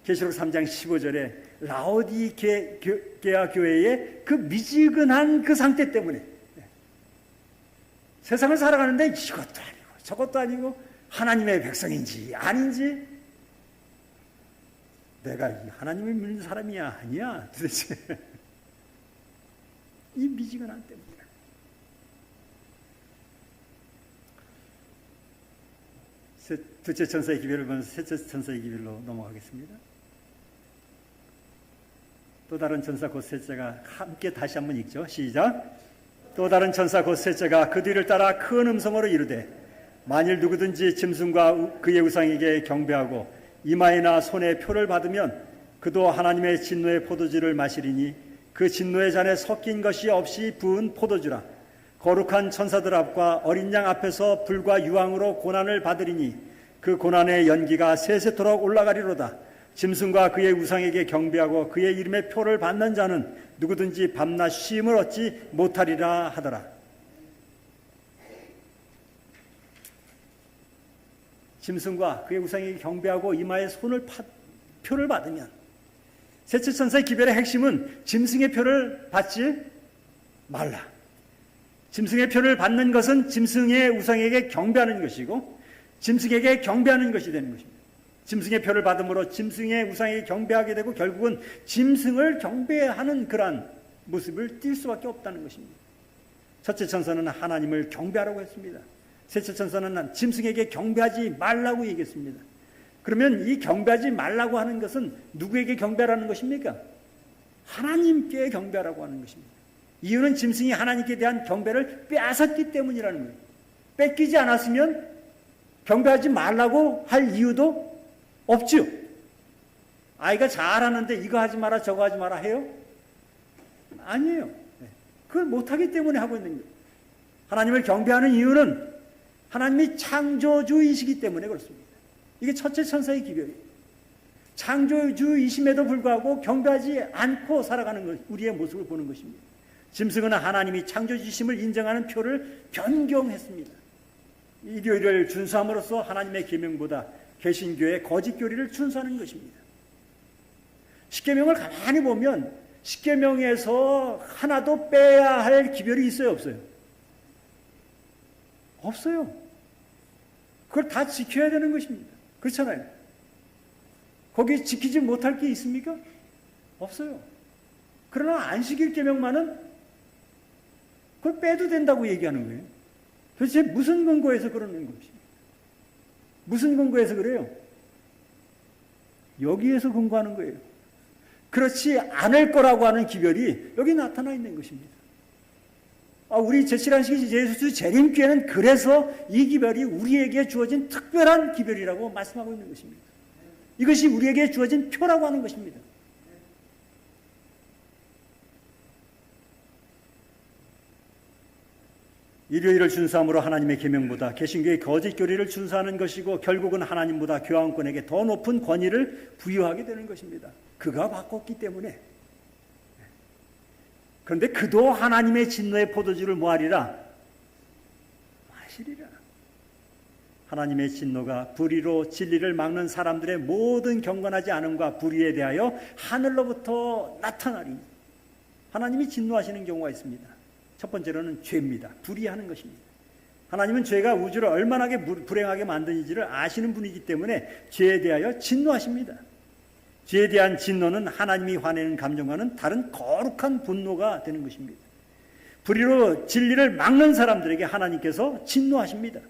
A: 계시록 3장 15절에 라오디게아 교회의 그 미지근한 그 상태 때문에 세상을 살아가는데 이것도 아니고 저것도 아니고 하나님의 백성인지 아닌지 내가 하나님을 믿는 사람이야 아니야 도대체 이 미지근한 때문에 둘째 천사의 기별을 보면서 셋째 천사의 기별로 넘어가겠습니다. 또 다른 천사 곧 셋째가 함께 다시 한번 읽죠. 시작. 또 다른 천사 곧 셋째가 그 뒤를 따라 큰 음성으로 이르되 만일 누구든지 짐승과 그의 우상에게 경배하고 이마에나 손에 표를 받으면 그도 하나님의 진노의 포도주를 마시리니 그 진노의 잔에 섞인 것이 없이 부은 포도주라. 거룩한 천사들 앞과 어린 양 앞에서 불과 유황으로 고난을 받으리니 그 고난의 연기가 세세토록 올라가리로다. 짐승과 그의 우상에게 경배하고 그의 이름의 표를 받는 자는 누구든지 밤낮 쉼을 얻지 못하리라 하더라. 짐승과 그의 우상에게 경배하고 이마에 표를 받으면, 셋째 천사의 기별의 핵심은 짐승의 표를 받지 말라. 짐승의 표를 받는 것은 짐승의 우상에게 경배하는 것이고 짐승에게 경배하는 것이 되는 것입니다. 짐승의 표를 받음으로 짐승의 우상에게 경배하게 되고 결국은 짐승을 경배하는 그러한 모습을 띌 수밖에 없다는 것입니다. 첫째 천사는 하나님을 경배하라고 했습니다. 셋째 천사는 짐승에게 경배하지 말라고 얘기했습니다. 그러면 이 경배하지 말라고 하는 것은 누구에게 경배하라는 것입니까? 하나님께 경배하라고 하는 것입니다. 이유는 짐승이 하나님께 대한 경배를 빼앗았기 때문이라는 거예요. 뺏기지 않았으면 경배하지 말라고 할 이유도 없죠. 아이가 잘하는데 이거 하지 마라 저거 하지 마라 해요? 아니에요. 그걸 못하기 때문에 하고 있는 거예요. 하나님을 경배하는 이유는 하나님이 창조주이시기 때문에 그렇습니다. 이게 첫째 천사의 기별이에요. 창조주이심에도 불구하고 경배하지 않고 살아가는 것, 우리의 모습을 보는 것입니다. 짐승은 하나님이 창조주이심을 인정하는 표를 변경했습니다. 일요일을 준수함으로써 하나님의 계명보다 개신교의 거짓 교리를 준수하는 것입니다. 십계명을 가만히 보면 십계명에서 하나도 빼야 할 기별이 있어요, 없어요? 없어요. 그걸 다 지켜야 되는 것입니다. 그렇잖아요. 거기 지키지 못할 게 있습니까? 없어요. 그러나 안식일 계명만은 그걸 빼도 된다고 얘기하는 거예요. 도대체 무슨 근거에서 그러는 것입니까? 무슨 근거에서 그래요? 여기에서 근거하는 거예요. 그렇지 않을 거라고 하는 기별이 여기 나타나 있는 것입니다. 우리 제7안식일 예수 재림교회는 그래서 이 기별이 우리에게 주어진 특별한 기별이라고 말씀하고 있는 것입니다. 이것이 우리에게 주어진 표라고 하는 것입니다. 일요일을 준수함으로 하나님의 계명보다 개신교의 거짓 교리를 준수하는 것이고 결국은 하나님보다 교황권에게 더 높은 권위를 부여하게 되는 것입니다. 그가 바꿨기 때문에. 그런데 그도 하나님의 진노의 포도주를 뭐하리라? 마시리라. 하나님의 진노가 불의로 진리를 막는 사람들의 모든 경건하지 않음과 불의에 대하여 하늘로부터 나타나리. 하나님이 진노하시는 경우가 있습니다. 첫 번째로는 죄입니다. 불의하는 것입니다. 하나님은 죄가 우주를 얼마나 불행하게 만드는지를 아시는 분이기 때문에 죄에 대하여 진노하십니다. 죄에 대한 진노는 하나님이 화내는 감정과는 다른 거룩한 분노가 되는 것입니다. 불의로 진리를 막는 사람들에게 하나님께서 진노하십니다.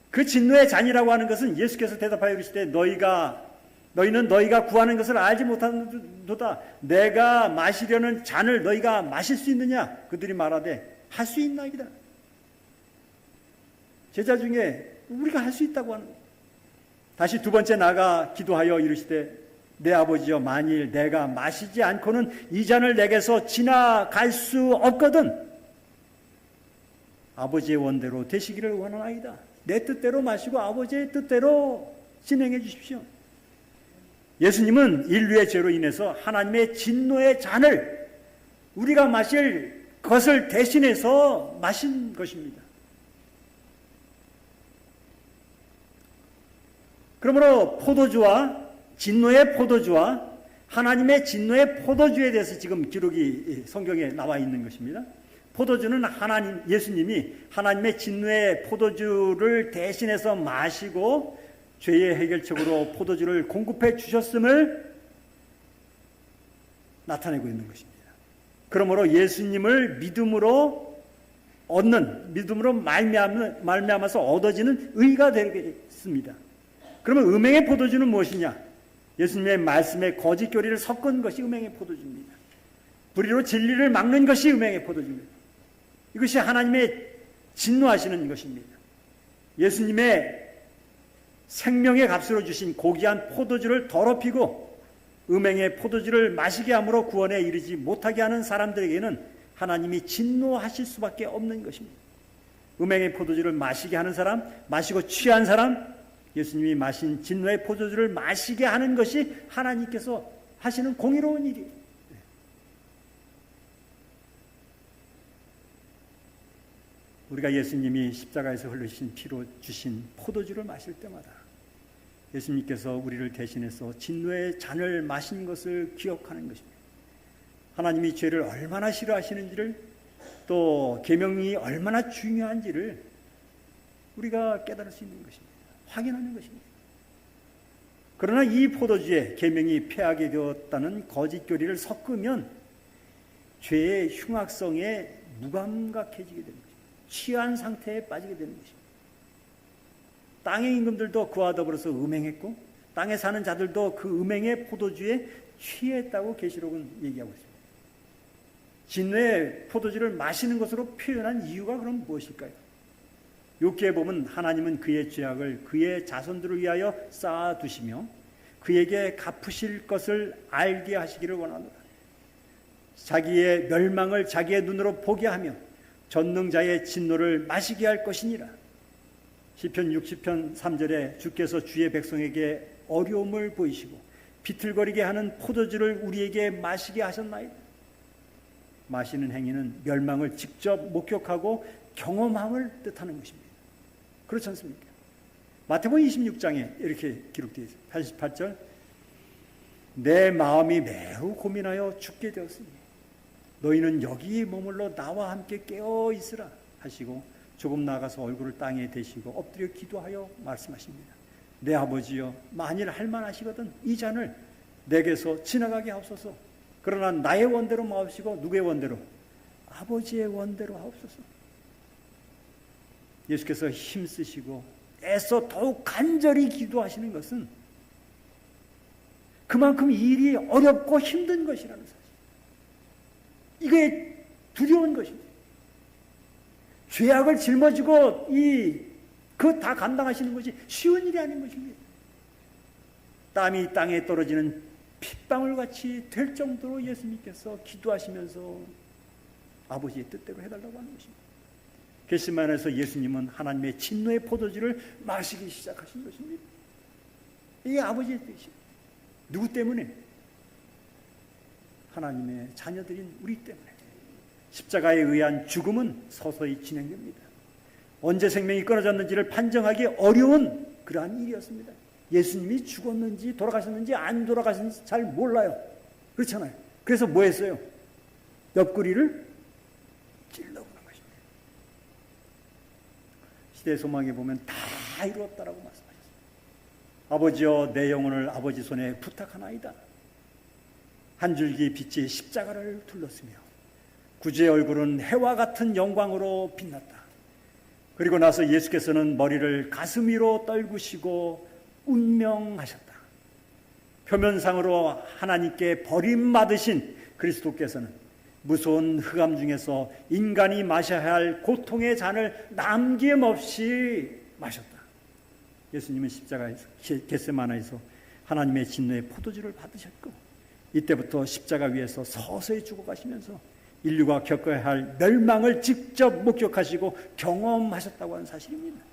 A: 그 진노의 잔이라고 하는 것은 예수께서 대답하여 이르시되 너희는 너희가 구하는 것을 알지 못하는도다. 내가 마시려는 잔을 너희가 마실 수 있느냐? 그들이 말하되 할 수 있나이다. 제자 중에 우리가 할 수 있다고 하는 거예요. 다시 두 번째 나가 기도하여 이르시되 내 아버지여 만일 내가 마시지 않고는 이 잔을 내게서 지나갈 수 없거든 아버지의 원대로 되시기를 원하나이다. 내 뜻대로 마시고 아버지의 뜻대로 진행해 주십시오. 예수님은 인류의 죄로 인해서 하나님의 진노의 잔을 우리가 마실 것을 대신해서 마신 것입니다. 그러므로 포도주와 진노의 포도주와 하나님의 진노의 포도주에 대해서 지금 기록이 성경에 나와 있는 것입니다. 포도주는 예수님이 하나님의 진노의 포도주를 대신해서 마시고 죄의 해결책으로 포도주를 공급해 주셨음을 나타내고 있는 것입니다. 그러므로 예수님을 믿음으로 말미암아서 얻어지는 의가 되겠습니다. 그러면 음행의 포도주는 무엇이냐? 예수님의 말씀에 거짓 교리를 섞은 것이 음행의 포도주입니다. 불의로 진리를 막는 것이 음행의 포도주입니다. 이것이 하나님의 진노하시는 것입니다. 예수님의 생명의 값으로 주신 고귀한 포도주를 더럽히고 음행의 포도주를 마시게 함으로 구원에 이르지 못하게 하는 사람들에게는 하나님이 진노하실 수밖에 없는 것입니다. 음행의 포도주를 마시게 하는 사람, 마시고 취한 사람, 예수님이 마신 진노의 포도주를 마시게 하는 것이 하나님께서 하시는 공의로운 일이에요. 우리가 예수님이 십자가에서 흘리신 피로 주신 포도주를 마실 때마다 예수님께서 우리를 대신해서 진노의 잔을 마신 것을 기억하는 것입니다. 하나님이 죄를 얼마나 싫어하시는지를, 또 계명이 얼마나 중요한지를 우리가 깨달을 수 있는 것입니다. 확인하는 것입니다. 그러나 이 포도주에 계명이 폐하게 되었다는 거짓 교리를 섞으면 죄의 흉악성에 무감각해지게 되는 것입니다. 취한 상태에 빠지게 되는 것입니다. 땅의 임금들도 그와 더불어서 음행했고 땅에 사는 자들도 그 음행의 포도주에 취했다고 계시록은 얘기하고 있습니다. 진노의 포도주를 마시는 것으로 표현한 이유가 그럼 무엇일까요? 욥기에 보면 하나님은 그의 죄악을 그의 자손들을 위하여 쌓아두시며 그에게 갚으실 것을 알게 하시기를 원하노라. 자기의 멸망을 자기의 눈으로 보게 하며 전능자의 진노를 마시게 할 것이니라. 시편 60편 3절에 주께서 주의 백성에게 어려움을 보이시고 비틀거리게 하는 포도주를 우리에게 마시게 하셨나이다. 마시는 행위는 멸망을 직접 목격하고 경험함을 뜻하는 것입니다. 그렇지 않습니까? 마태복음 26장에 이렇게 기록되어 있습니다. 88절, 내 마음이 매우 고민하여 죽게 되었으니 너희는 여기 머물러 나와 함께 깨어 있으라 하시고 조금 나가서 얼굴을 땅에 대시고 엎드려 기도하여 말씀하십니다. 내 아버지여, 만일 할만하시거든 이 잔을 내게서 지나가게 하옵소서. 그러나 나의 원대로 마옵시고 누구의 원대로? 아버지의 원대로 하옵소서. 예수께서 힘쓰시고 애써 더욱 간절히 기도하시는 것은 그만큼 일이 어렵고 힘든 것이라는 사실. 이게 두려운 것입니다. 죄악을 짊어지고 그 다 감당하시는 것이 쉬운 일이 아닌 것입니다. 땀이 땅에 떨어지는 핏방울같이 될 정도로 예수님께서 기도하시면서 아버지의 뜻대로 해달라고 하는 것입니다. 겟세마네에서 예수님은 하나님의 진노의 포도주를 마시기 시작하신 것입니다. 이게 아버지의 뜻입니다. 누구 때문에? 하나님의 자녀들인 우리 때문에. 십자가에 의한 죽음은 서서히 진행됩니다. 언제 생명이 끊어졌는지를 판정하기 어려운 그러한 일이었습니다. 예수님이 죽었는지 돌아가셨는지 안 돌아가셨는지 잘 몰라요. 그렇잖아요. 그래서 뭐 했어요? 옆구리를 찔러보는 것입니다. 시대의 소망에 보면 다 이루었다라고 말씀하셨습니다. 아버지여, 내 영혼을 아버지 손에 부탁하나이다. 한 줄기 빛이 십자가를 둘렀으며 구주의 얼굴은 해와 같은 영광으로 빛났다. 그리고 나서 예수께서는 머리를 가슴 위로 떨구시고 운명하셨다. 표면상으로 하나님께 버림받으신 그리스도께서는 무서운 흑암 중에서 인간이 마셔야 할 고통의 잔을 남김없이 마셨다. 예수님은 십자가에서 겟세마네에서 하나님의 진노의 포도주를 받으셨고 이때부터 십자가 위에서 서서히 죽어가시면서 인류가 겪어야 할 멸망을 직접 목격하시고 경험하셨다고 하는 사실입니다.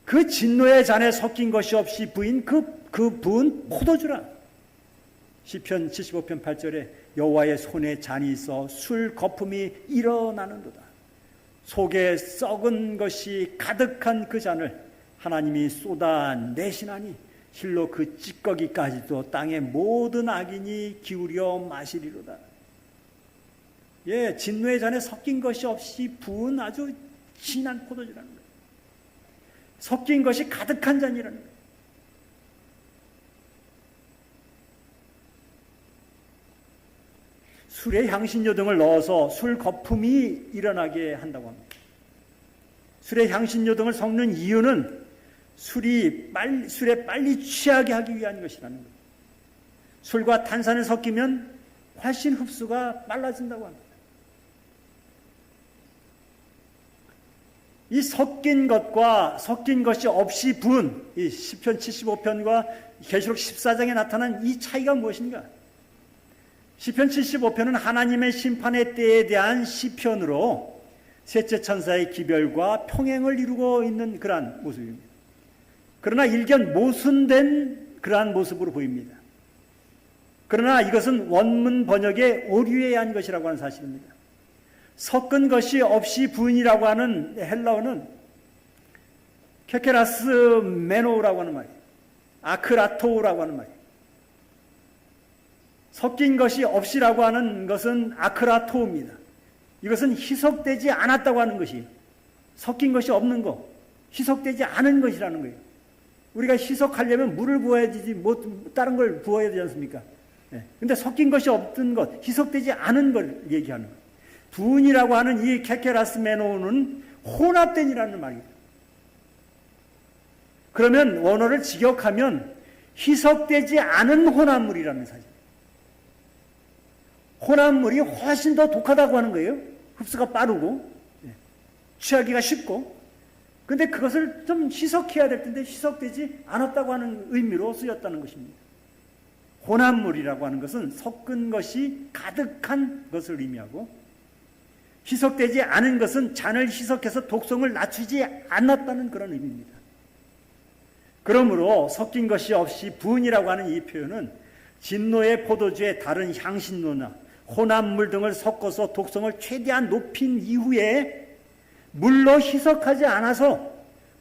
A: 그 진노의 잔에 섞인 것이 없이 부인 그 부은 포도주라. 시편 75편 8절에 여호와의 손에 잔이 있어 술 거품이 일어나는도다. 속에 썩은 것이 가득한 그 잔을 하나님이 쏟아내시나니 실로 그 찌꺼기까지도 땅의 모든 악인이 기울여 마시리로다. 예, 진노의 잔에 섞인 것이 없이 부은 아주 진한 포도주라는 거예요. 섞인 것이 가득한 잔이라는 거예요. 술에 향신료 등을 넣어서 술 거품이 일어나게 한다고 합니다. 술에 향신료 등을 섞는 이유는 술에 빨리 취하게 하기 위한 것이라는 거예요. 술과 탄산을 섞이면 훨씬 흡수가 빨라진다고 합니다. 이 섞인 것과 섞인 것이 없이 부은 이 시편 75편과 계시록 14장에 나타난 이 차이가 무엇인가? 시편 75편은 하나님의 심판의 때에 대한 시편으로 셋째 천사의 기별과 평행을 이루고 있는 그러한 모습입니다. 그러나 일견 모순된 그러한 모습으로 보입니다. 그러나 이것은 원문 번역의 오류에 의한 것이라고 하는 사실입니다. 섞은 것이 없이 부인이라고 하는 헬라어는 케케라스 메노라고 하는 말이에요. 아크라토라고 하는 말이에요. 섞인 것이 없이라고 하는 것은 아크라토입니다. 이것은 희석되지 않았다고 하는 것이에요. 섞인 것이 없는 것, 희석되지 않은 것이라는 거예요. 우리가 희석하려면 물을 부어야 되지 뭐 다른 걸 부어야 되지 않습니까? 근데 섞인 것이 없던 것, 희석되지 않은 걸 얘기하는 거예요. 부은이라고 하는 이 케케라스 메노는 혼합된이라는 말이에요. 그러면 원어를 직역하면 희석되지 않은 혼합물이라는 사실. 혼합물이 훨씬 더 독하다고 하는 거예요. 흡수가 빠르고 취하기가 쉽고. 근데 그것을 좀 희석해야 될 텐데 희석되지 않았다고 하는 의미로 쓰였다는 것입니다. 혼합물이라고 하는 것은 섞은 것이 가득한 것을 의미하고, 희석되지 않은 것은 잔을 희석해서 독성을 낮추지 않았다는 그런 의미입니다. 그러므로 섞인 것이 없이 부은이라고 하는 이 표현은 진노의 포도주에 다른 향신료나 혼합물 등을 섞어서 독성을 최대한 높인 이후에 물로 희석하지 않아서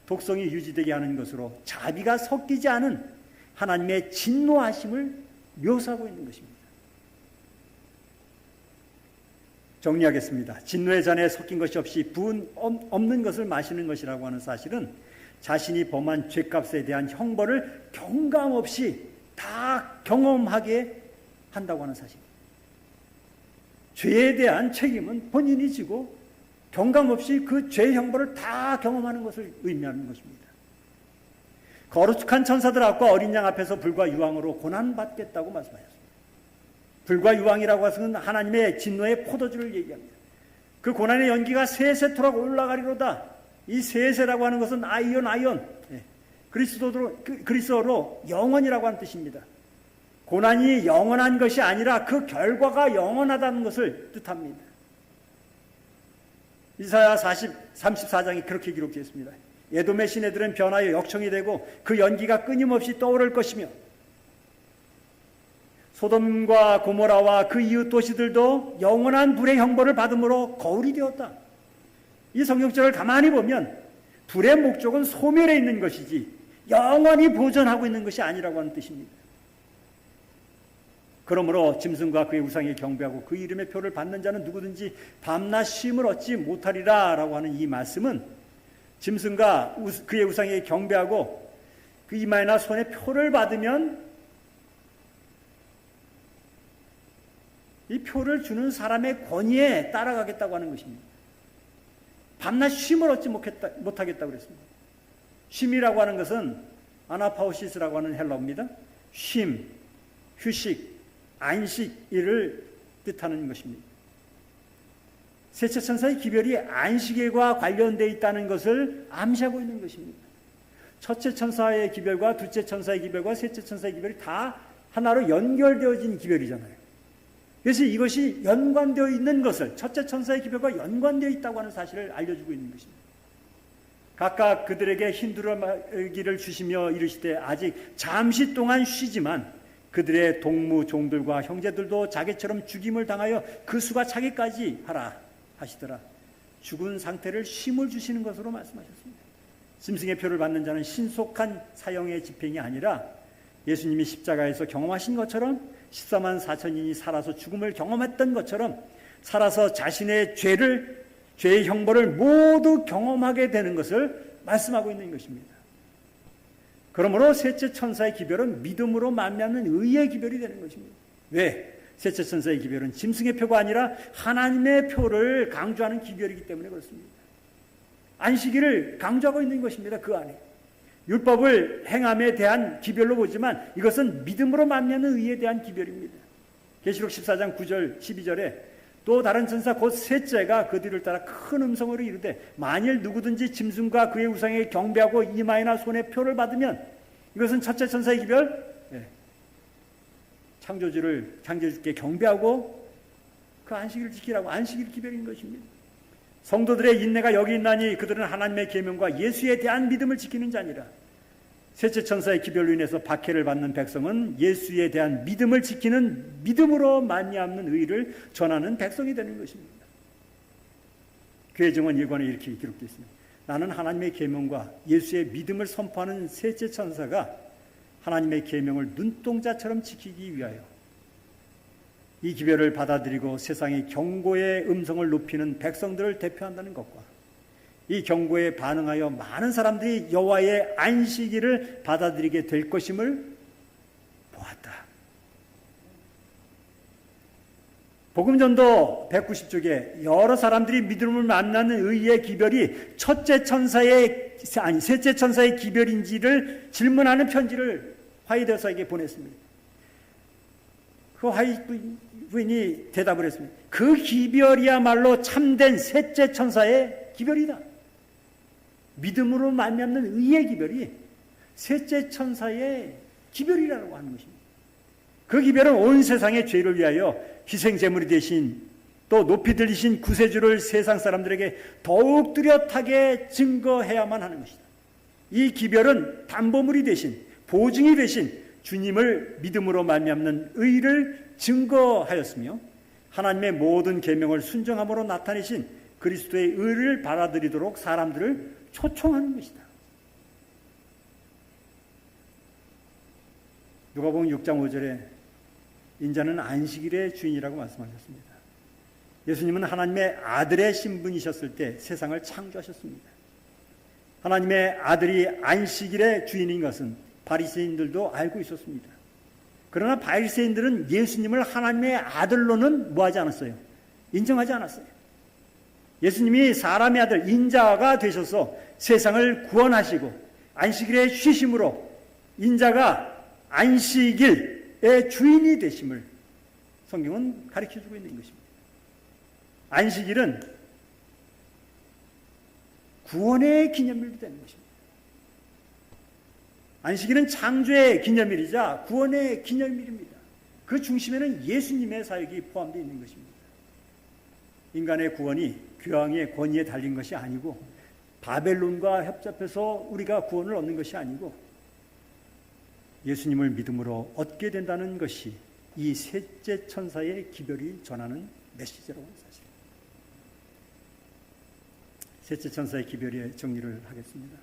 A: 독성이 유지되게 하는 것으로 자비가 섞이지 않은 하나님의 진노하심을 묘사하고 있는 것입니다. 정리하겠습니다. 진노의 잔에 섞인 것이 없이 부은 없는 것을 마시는 것이라고 하는 사실은 자신이 범한 죄값에 대한 형벌을 경감 없이 다 경험하게 한다고 하는 사실입니다. 죄에 대한 책임은 본인이 지고 경감 없이 그 죄의 형벌을 다 경험하는 것을 의미하는 것입니다. 거룩한 천사들 앞과 어린 양 앞에서 불과 유황으로 고난받겠다고 말씀하셨습니다. 불과 유황이라고 해서는 하나님의 진노의 포도주를 얘기합니다. 그 고난의 연기가 세세토록 올라가리로다. 이 세세라고 하는 것은 아이온, 그리스어로 영원이라고 하는 뜻입니다. 고난이 영원한 것이 아니라 그 결과가 영원하다는 것을 뜻합니다. 이사야 34장이 그렇게 기록되어 있습니다. 에돔의 시내들은 변하여 역청이 되고 그 연기가 끊임없이 떠오를 것이며 소돔과 고모라와 그 이웃 도시들도 영원한 불의 형벌을 받음으로 거울이 되었다. 이 성경절을 가만히 보면 불의 목적은 소멸에 있는 것이지 영원히 보존하고 있는 것이 아니라고 하는 뜻입니다. 그러므로 짐승과 그의 우상에 경배하고 그 이름의 표를 받는 자는 누구든지 밤낮 쉼을 얻지 못하리라 라고 하는 이 말씀은 짐승과 그의 우상에 경배하고 그 이마에나 손에 표를 받으면 이 표를 주는 사람의 권위에 따라가겠다고 하는 것입니다. 밤낮 쉼을 얻지 못하겠다고 그랬습니다. 쉼이라고 하는 것은 아나파우시스라고 하는 헬라어입니다. 쉼, 휴식, 안식일을 뜻하는 것입니다. 셋째 천사의 기별이 안식일과 관련되어 있다는 것을 암시하고 있는 것입니다. 첫째 천사의 기별과 둘째 천사의 기별과 셋째 천사의 기별이 다 하나로 연결되어진 기별이잖아요. 그래서 이것이 연관되어 있는 것을, 첫째 천사의 기별과 연관되어 있다고 하는 사실을 알려주고 있는 것입니다. 각각 그들에게 힘들어하기를 주시며 이르시되 아직 잠시 동안 쉬지만 그들의 동무 종들과 형제들도 자기처럼 죽임을 당하여 그 수가 차기까지 하라 하시더라. 죽은 상태를 쉼을 주시는 것으로 말씀하셨습니다. 짐승의 표를 받는 자는 신속한 사형의 집행이 아니라 예수님이 십자가에서 경험하신 것처럼 14만 4천인이 살아서 죽음을 경험했던 것처럼 살아서 자신의 죄의 형벌을 모두 경험하게 되는 것을 말씀하고 있는 것입니다. 그러므로 셋째 천사의 기별은 믿음으로 말미암는 의의 기별이 되는 것입니다. 왜? 셋째 천사의 기별은 짐승의 표가 아니라 하나님의 표를 강조하는 기별이기 때문에 그렇습니다. 안식일을 강조하고 있는 것입니다. 그 안에 율법을 행함에 대한 기별로 보지만 이것은 믿음으로 말미암는 의에 대한 기별입니다. 계시록 14장 9절 12절에 또 다른 천사 곧 셋째가 그 뒤를 따라 큰 음성으로 이르되 만일 누구든지 짐승과 그의 우상에게 경배하고 이마에나 손에 표를 받으면 이것은 첫째 천사의 기별, 창조주께 경배하고 그 안식일을 지키라고 안식일 기별인 것입니다. 성도들의 인내가 여기 있나니 그들은 하나님의 계명과 예수에 대한 믿음을 지키는 자니라. 셋째 천사의 기별로 인해서 박해를 받는 백성은 예수에 대한 믿음을 지키는 믿음으로 말미암는 의를 전하는 백성이 되는 것입니다. 교회 정원 1권에 이렇게 기록되어 있습니다. 나는 하나님의 계명과 예수의 믿음을 선포하는 셋째 천사가 하나님의 계명을 눈동자처럼 지키기 위하여 이 기별을 받아들이고 세상의 경고의 음성을 높이는 백성들을 대표한다는 것과 이 경고에 반응하여 많은 사람들이 여호와의 안식일을 받아들이게 될 것임을 보았다. 복음전도 190쪽에 여러 사람들이 믿음을 만나는 의의 기별이 셋째 천사의 기별인지를 질문하는 편지를 화이트서에게 보냈습니다. 그 화이트 부인이 대답을 했습니다. 그 기별이야말로 참된 셋째 천사의 기별이다. 믿음으로 말미암는 의의 기별이 셋째 천사의 기별이라고 하는 것입니다. 그 기별은 온 세상의 죄를 위하여 희생제물이 되신 또 높이 들리신 구세주를 세상 사람들에게 더욱 뚜렷하게 증거해야만 하는 것이다. 이 기별은 담보물이 되신 보증이 되신 주님을 믿음으로 말미암는 의를 증거하였으며 하나님의 모든 계명을 순종함으로 나타내신 그리스도의 의를 받아들이도록 사람들을 초청하는 것이다. 누가복음 6장 5절에 인자는 안식일의 주인이라고 말씀하셨습니다. 예수님은 하나님의 아들의 신분이셨을 때 세상을 창조하셨습니다. 하나님의 아들이 안식일의 주인인 것은 바리새인들도 알고 있었습니다. 그러나 바리새인들은 예수님을 하나님의 아들로는 뭐하지 않았어요? 인정하지 않았어요. 예수님이 사람의 아들 인자가 되셔서 세상을 구원하시고 안식일의 쉬심으로 인자가 안식일의 주인이 되심을 성경은 가르쳐주고 있는 것입니다. 안식일은 구원의 기념일이 되는 것입니다. 안식일은 창조의 기념일이자 구원의 기념일입니다. 그 중심에는 예수님의 사역이 포함되어 있는 것입니다. 인간의 구원이 교황의 권위에 달린 것이 아니고 바벨론과 협잡해서 우리가 구원을 얻는 것이 아니고 예수님을 믿음으로 얻게 된다는 것이 이 셋째 천사의 기별이 전하는 메시지라고 하는 사실입니다. 셋째 천사의 기별의 정리를 하겠습니다.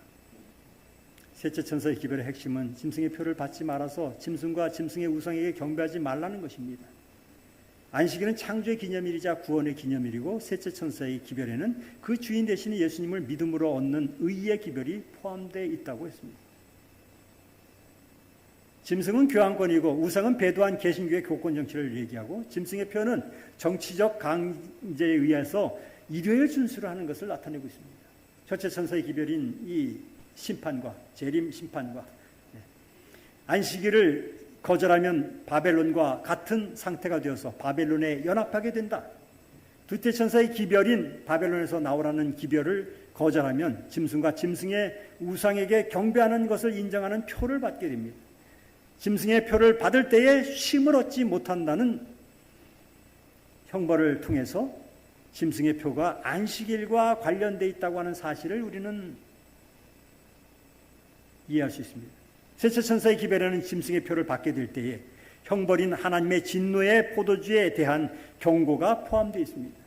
A: 셋째 천사의 기별의 핵심은 짐승의 표를 받지 말아서 짐승과 짐승의 우상에게 경배하지 말라는 것입니다. 안식일은 창조의 기념일이자 구원의 기념일이고 셋째 천사의 기별에는 그 주인 되시는 예수님을 믿음으로 얻는 의의 기별이 포함되어 있다고 했습니다. 짐승은 교황권이고 우상은 배도한 개신교의 교권 정치를 얘기하고 짐승의 표는 정치적 강제에 의해서 일요일 준수를 하는 것을 나타내고 있습니다. 첫째 천사의 기별인 이 심판과 재림 심판과 안식일을 거절하면 바벨론과 같은 상태가 되어서 바벨론에 연합하게 된다. 둘째 천사의 기별인 바벨론에서 나오라는 기별을 거절하면 짐승과 짐승의 우상에게 경배하는 것을 인정하는 표를 받게 됩니다. 짐승의 표를 받을 때에 쉼을 얻지 못한다는 형벌을 통해서 짐승의 표가 안식일과 관련되어 있다고 하는 사실을 우리는 이해할 수 있습니다. 셋째 천사의 기별에는 짐승의 표를 받게 될 때에 형벌인 하나님의 진노의 포도주에 대한 경고가 포함되어 있습니다.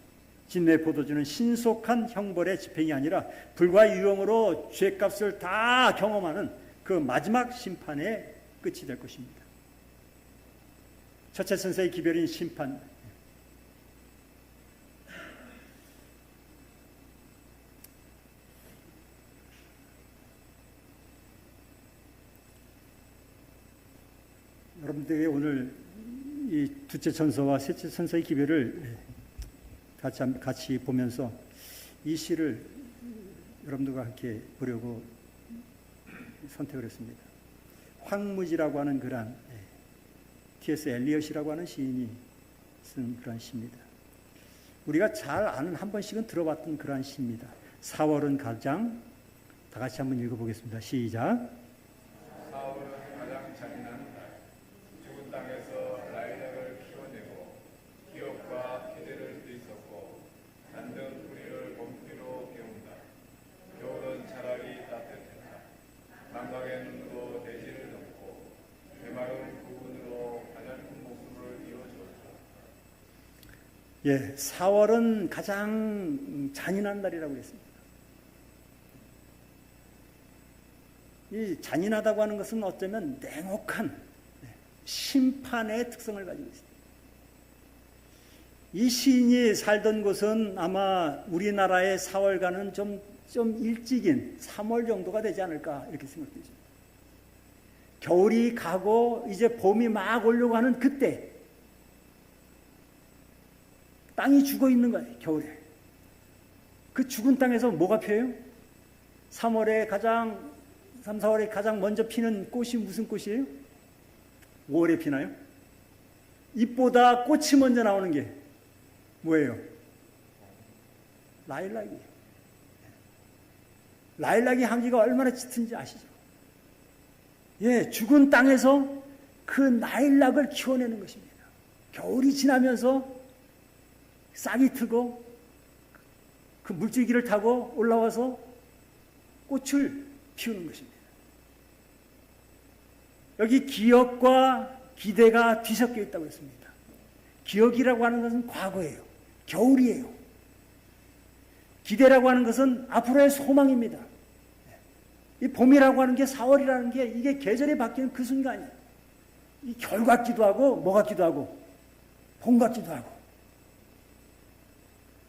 A: 진노의 포도주는 신속한 형벌의 집행이 아니라 불과 유형으로 죄값을 다 경험하는 그 마지막 심판의 끝이 될 것입니다. 첫째 천사의 기별인 심판. 여러분들에게 오늘 이 둘째 천사와 셋째 천사의 기별을 같이 보면서 이 시를 여러분들과 함께 보려고 선택을 했습니다. 황무지라고 하는 그런 T.S. 엘리엇이라고 하는 시인이 쓴 그런 시입니다. 우리가 잘 아는, 한 번씩은 들어봤던 그런 시입니다. 4월은 가장, 다 같이 한번 읽어보겠습니다. 시작.
B: 4월은 가장 잔인한 달, 죽은 땅에서 라일락을 키워내고 기업과 기대를 뒤섞고 잔든 뿌리를 봄비로 깨운다. 겨울은 차라리 따뜻했다. 망각의 눈으로 대지를 덮고 메마른 부분으로 가냘픈 목숨을 이어주었다.
A: 예, 4월은 가장 잔인한 달이라고 했습니다. 이 잔인하다고 하는 것은 어쩌면 냉혹한 심판의 특성을 가지고 있습니다. 이 시인이 살던 곳은 아마 우리나라의 4월과는 좀 일찍인 3월 정도가 되지 않을까 이렇게 생각되죠. 겨울이 가고 이제 봄이 막 오려고 하는 그때 땅이 죽어 있는 거예요. 겨울에. 그 죽은 땅에서 뭐가 펴요? 3월에 3, 4월에 가장 먼저 피는 꽃이 무슨 꽃이에요? 5월에 피나요? 잎보다 꽃이 먼저 나오는 게 뭐예요? 라일락이에요. 라일락이 향기가 얼마나 짙은지 아시죠? 예, 죽은 땅에서 그 라일락을 키워내는 것입니다. 겨울이 지나면서 싹이 트고 그 물줄기를 타고 올라와서 꽃을 피우는 것입니다. 여기 기억과 기대가 뒤섞여 있다고 했습니다. 기억이라고 하는 것은 과거예요. 겨울이에요. 기대라고 하는 것은 앞으로의 소망입니다. 이 봄이라고 하는 게 4월이라는 게 이게 계절이 바뀌는 그 순간이에요. 이 겨울 같기도 하고 뭐 같기도 하고 봄 같기도 하고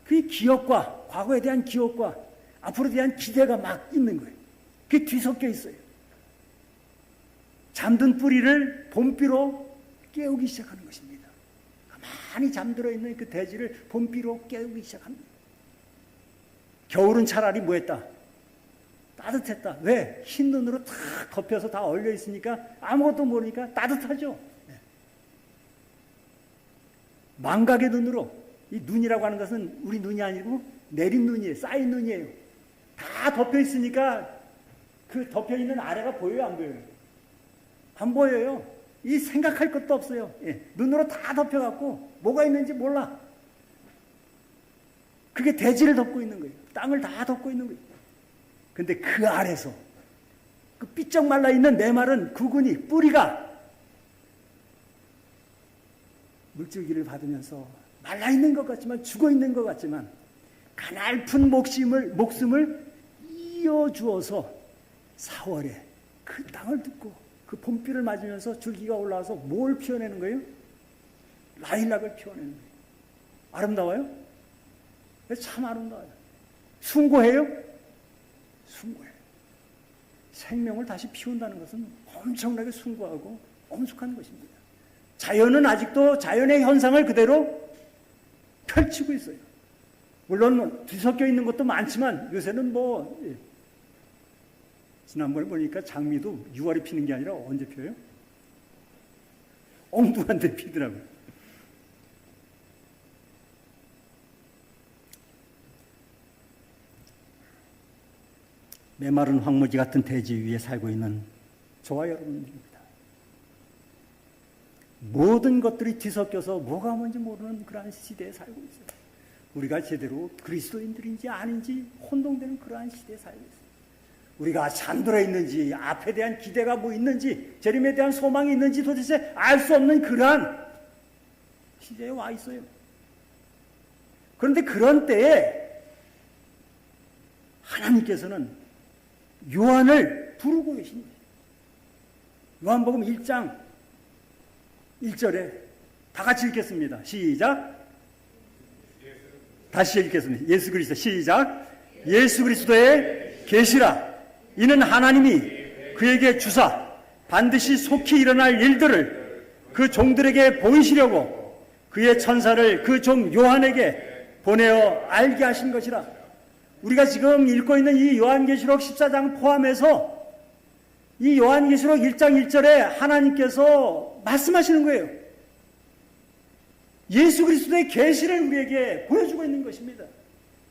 A: 그 기억과 과거에 대한 기억과 앞으로에 대한 기대가 막 있는 거예요. 그게 뒤섞여 있어요. 잠든 뿌리를 봄비로 깨우기 시작하는 것입니다. 가만히 잠들어 있는 그 대지를 봄비로 깨우기 시작합니다. 겨울은 차라리 뭐했다? 따뜻했다. 왜? 흰 눈으로 탁 덮여서 다 얼려 있으니까 아무것도 모르니까 따뜻하죠. 망각의 눈으로, 이 눈이라고 하는 것은 우리 눈이 아니고 내린 눈이에요. 쌓인 눈이에요. 다 덮여 있으니까 그 덮여 있는 아래가 보여요, 안 보여요? 안 보여요. 이 생각할 것도 없어요. 예. 눈으로 다 덮여갖고 뭐가 있는지 몰라. 그게 대지를 덮고 있는 거예요. 땅을 다 덮고 있는 거예요. 근데 그 아래서 그 삐쩍 말라있는 메마른 구근이, 뿌리가 물줄기를 받으면서 말라있는 것 같지만, 죽어있는 것 같지만 가냘픈 목숨을 이어주어서 4월에 그 땅을 듣고 그 봄비를 맞으면서 줄기가 올라와서 뭘 피워내는 거예요? 라일락을 피워내는 거예요. 아름다워요? 참 아름다워요. 숭고해요? 숭고해요. 생명을 다시 피운다는 것은 엄청나게 숭고하고 엄숙한 것입니다. 자연은 아직도 자연의 현상을 그대로 펼치고 있어요. 물론 뒤섞여 있는 것도 많지만 요새는 지난번에 보니까 장미도 6월에 피는 게 아니라 언제 피어요? 엉뚱한 데 피더라고요. 메마른 황무지 같은 대지 위에 살고 있는 저와 여러분입니다. 모든 것들이 뒤섞여서 뭐가 뭔지 모르는 그러한 시대에 살고 있어요. 우리가 제대로 그리스도인들인지 아닌지 혼동되는 그러한 시대에 살고 있어요. 우리가 잠들어 있는지, 앞에 대한 기대가 뭐 있는지, 재림에 대한 소망이 있는지 도대체 알 수 없는 그러한 시대에 와 있어요. 그런데 그런 때에 하나님께서는 요한을 부르고 계십니다. 요한복음 1장 1절에 다 같이 읽겠습니다. 시작. 다시 읽겠습니다. 예수 그리스도. 시작. 예수 그리스도의 계시라. 이는 하나님이 그에게 주사 반드시 속히 일어날 일들을 그 종들에게 보이시려고 그의 천사를 그 종 요한에게 보내어 알게 하신 것이라. 우리가 지금 읽고 있는 이 요한계시록 14장 포함해서 이 요한계시록 1장 1절에 하나님께서 말씀하시는 거예요. 예수 그리스도의 계시를 우리에게 보여주고 있는 것입니다.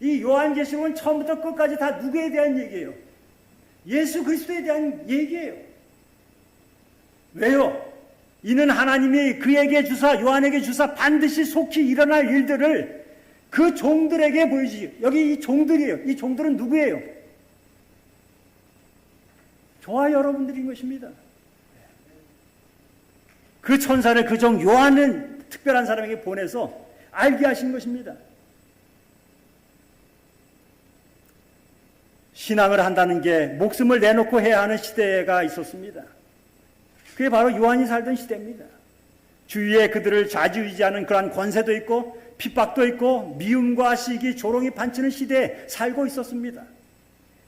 A: 이 요한계시록은 처음부터 끝까지 다 누구에 대한 얘기예요? 예수 그리스도에 대한 얘기예요. 왜요? 이는 하나님이 그에게 주사, 요한에게 주사 반드시 속히 일어날 일들을 그 종들에게 보이시죠. 여기 이 종들이에요. 이 종들은 누구예요? 저와 여러분들인 것입니다. 그 천사를 그 종 요한은 특별한 사람에게 보내서 알게 하신 것입니다. 신앙을 한다는 게 목숨을 내놓고 해야 하는 시대가 있었습니다. 그게 바로 요한이 살던 시대입니다. 주위에 그들을 좌지우지하는 그러한 권세도 있고 핍박도 있고 미움과 시기, 조롱이 판치는 시대에 살고 있었습니다.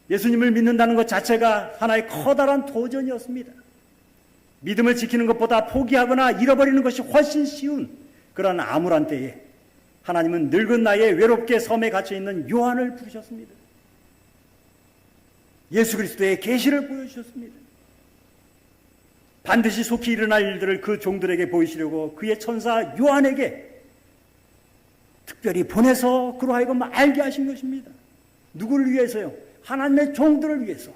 A: 예수님을 믿는다는 것 자체가 하나의 커다란 도전이었습니다. 믿음을 지키는 것보다 포기하거나 잃어버리는 것이 훨씬 쉬운 그런 암울한 때에 하나님은 늙은 나이에 외롭게 섬에 갇혀있는 요한을 부르셨습니다. 예수 그리스도의 계시를 보여주셨습니다. 반드시 속히 일어날 일들을 그 종들에게 보이시려고 그의 천사 요한에게 특별히 보내서 그로 하여금 알게 하신 것입니다. 누구를 위해서요? 하나님의 종들을 위해서.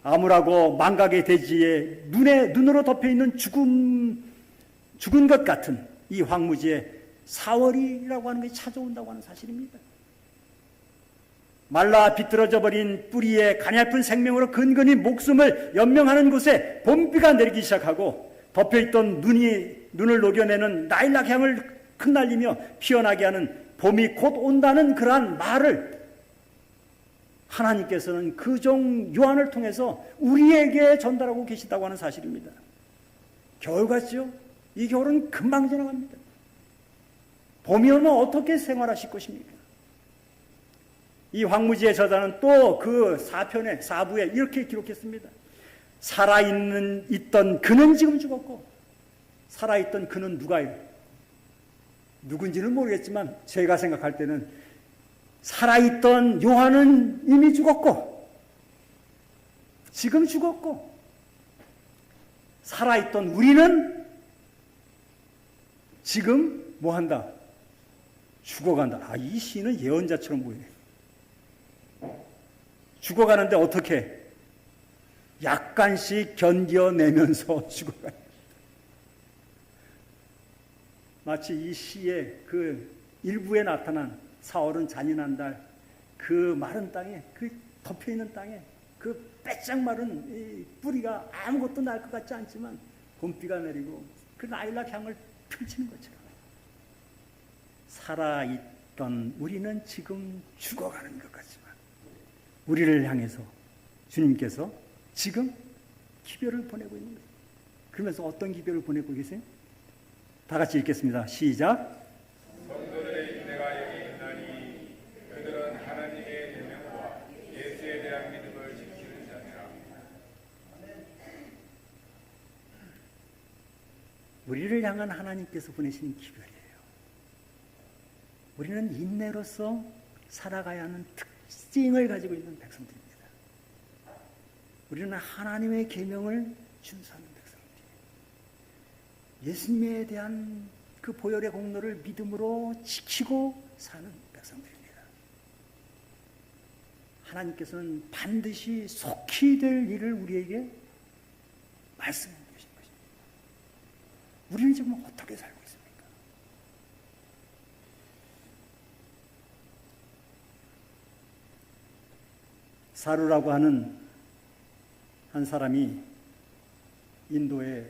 A: 암울하고 망각의 대지에 눈으로 덮여있는 죽은 것 같은 이 황무지에 4월이라고 하는 것이 찾아온다고 하는 사실입니다. 말라 비뚤어져 버린 뿌리에 가냘픈 생명으로 근근히 목숨을 연명하는 곳에 봄비가 내리기 시작하고 덮여있던 눈을 녹여내는 라일락 향을 흩날리며 피어나게 하는 봄이 곧 온다는 그러한 말을 하나님께서는 그 종 요한을 통해서 우리에게 전달하고 계시다고 하는 사실입니다. 겨울 같죠? 이 겨울은 금방 지나갑니다. 봄이 오면 어떻게 생활하실 것입니까? 이 황무지의 저자는 또 그 4부에 이렇게 기록했습니다. 살아있던 그는 지금 죽었고 살아있던 그는 누가요? 누군지는 모르겠지만 제가 생각할 때는 살아있던 요한은 이미 죽었고 지금 죽었고 살아있던 우리는 지금 뭐한다? 죽어간다. 이 시는 예언자처럼 보이네. 죽어가는데 어떻게? 약간씩 견뎌내면서 죽어가요. 마치 이 시의 그 일부에 나타난 4월은 잔인한 달, 그 마른 땅에, 그 덮여있는 땅에 그 빼짝 마른 이 뿌리가 아무것도 날 것 같지 않지만 봄비가 내리고 그 라일락 향을 펼치는 것처럼 살아있던 우리는 지금 죽어가는 것 같지만 우리를 향해서 주님께서 지금 기별을 보내고 있는 거예요. 그러면서 어떤 기별을 보내고 계세요? 다 같이 읽겠습니다. 시작.
B: 성도들의 인내가 여기 있나니 그들은 하나님의 계명과 예수에 대한 믿음을 지키는 자니라.
A: 우리를 향한 하나님께서 보내신 기별이에요. 우리는 인내로서 살아가야 하는 특징을 가지고 있는 백성들입니다. 우리는 하나님의 계명을 준수하는 백성들이에요. 예수님에 대한 그 보혈의 공로를 믿음으로 지키고 사는 백성들입니다. 하나님께서는 반드시 속히 될 일을 우리에게 말씀해 주신 것입니다. 우리는 지금 어떻게 살고 있습니까? 사루라고 하는 한 사람이 인도에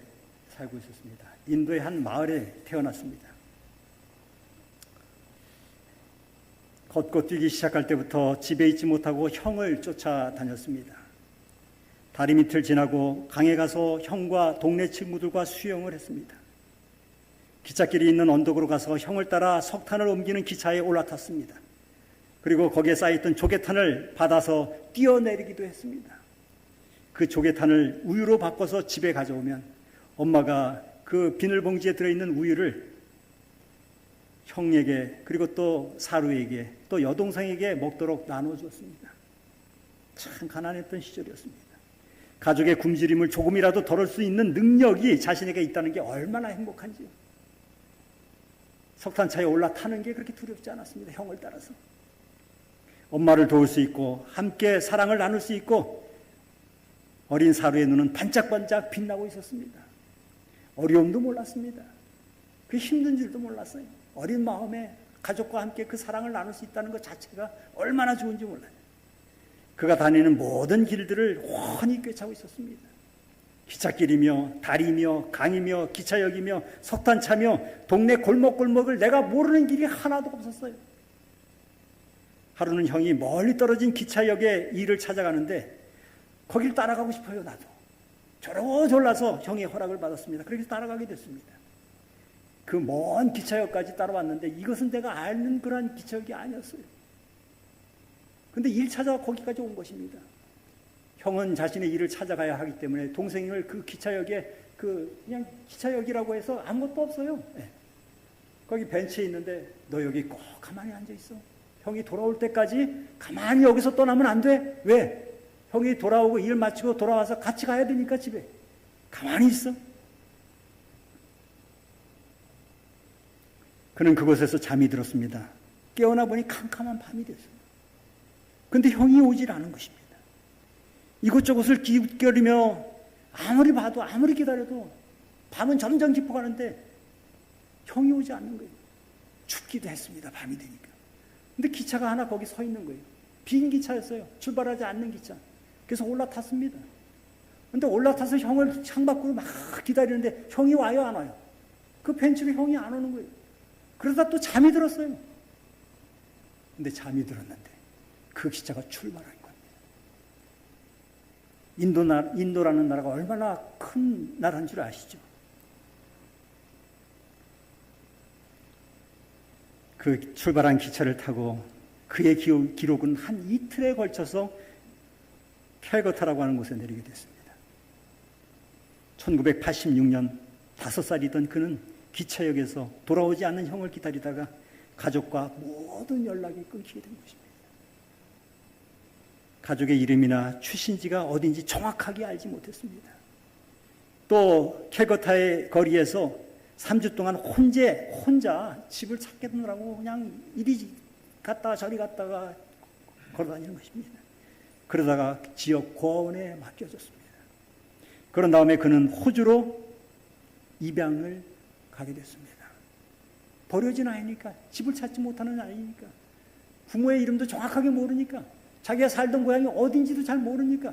A: 살고 있었습니다. 인도의 한 마을에 태어났습니다. 걷고 뛰기 시작할 때부터 집에 있지 못하고 형을 쫓아다녔습니다. 다리 밑을 지나고 강에 가서 형과 동네 친구들과 수영을 했습니다. 기찻길이 있는 언덕으로 가서 형을 따라 석탄을 옮기는 기차에 올라탔습니다. 그리고 거기에 쌓여있던 조개탄을 받아서 뛰어내리기도 했습니다. 그 조개탄을 우유로 바꿔서 집에 가져오면 엄마가 그 비닐봉지에 들어있는 우유를 형에게 그리고 또 사루에게 또 여동생에게 먹도록 나눠주었습니다. 참 가난했던 시절이었습니다. 가족의 굶주림을 조금이라도 덜을 수 있는 능력이 자신에게 있다는 게 얼마나 행복한지요. 석탄차에 올라타는 게 그렇게 두렵지 않았습니다. 형을 따라서. 엄마를 도울 수 있고 함께 사랑을 나눌 수 있고 어린 사루의 눈은 반짝반짝 빛나고 있었습니다. 어려움도 몰랐습니다. 그 힘든 줄도 몰랐어요. 어린 마음에 가족과 함께 그 사랑을 나눌 수 있다는 것 자체가 얼마나 좋은지 몰라요. 그가 다니는 모든 길들을 훤히 꿰차고 있었습니다. 기찻길이며 다리며 강이며 기차역이며 석탄차며 동네 골목골목을 내가 모르는 길이 하나도 없었어요. 하루는 형이 멀리 떨어진 기차역에 일을 찾아가는데 거길 따라가고 싶어요. 나도 졸라서 형의 허락을 받았습니다. 그렇게 따라가게 됐습니다. 그 먼 기차역까지 따라왔는데 이것은 내가 아는 그런 기차역이 아니었어요. 근데 일 찾아 거기까지 온 것입니다. 형은 자신의 일을 찾아가야 하기 때문에 동생을 그 기차역에 그냥 기차역이라고 해서 아무것도 없어요. 네. 거기 벤치에 있는데 너 여기 꼭 가만히 앉아 있어. 형이 돌아올 때까지 가만히 여기서 떠나면 안 돼. 왜? 형이 돌아오고 일 마치고 돌아와서 같이 가야 되니까 집에. 가만히 있어. 그는 그곳에서 잠이 들었습니다. 깨어나 보니 캄캄한 밤이 됐어요. 근데 형이 오질 않은 것입니다. 이곳저곳을 기웃거리며 아무리 봐도 아무리 기다려도 밤은 점점 깊어가는데 형이 오지 않는 거예요. 춥기도 했습니다. 밤이 되니까. 근데 기차가 하나 거기 서 있는 거예요. 빈 기차였어요. 출발하지 않는 기차. 그래서 올라탔습니다. 근데 올라타서 형을 창밖으로 막 기다리는데 형이 와요 안 와요? 그 벤치로 형이 안 오는 거예요. 그러다 또 잠이 들었어요. 근데 잠이 들었는데 그 기차가 출발한 겁니다. 인도라는 나라가 얼마나 큰 나라인 줄 아시죠? 그 출발한 기차를 타고 그의 기록은 한 이틀에 걸쳐서 캘거타라고 하는 곳에 내리게 됐습니다. 1986년 5살이던 그는 기차역에서 돌아오지 않는 형을 기다리다가 가족과 모든 연락이 끊기게 된 것입니다. 가족의 이름이나 출신지가 어딘지 정확하게 알지 못했습니다. 또 캘거타의 거리에서 3주 동안 혼자 집을 찾겠느라고 그냥 이리 갔다가 저리 갔다가 걸어다니는 것입니다. 그러다가 지역 고아원에 맡겨졌습니다. 그런 다음에 그는 호주로 입양을 가게 됐습니다. 버려진 아이니까, 집을 찾지 못하는 아이니까, 부모의 이름도 정확하게 모르니까, 자기가 살던 고향이 어딘지도 잘 모르니까,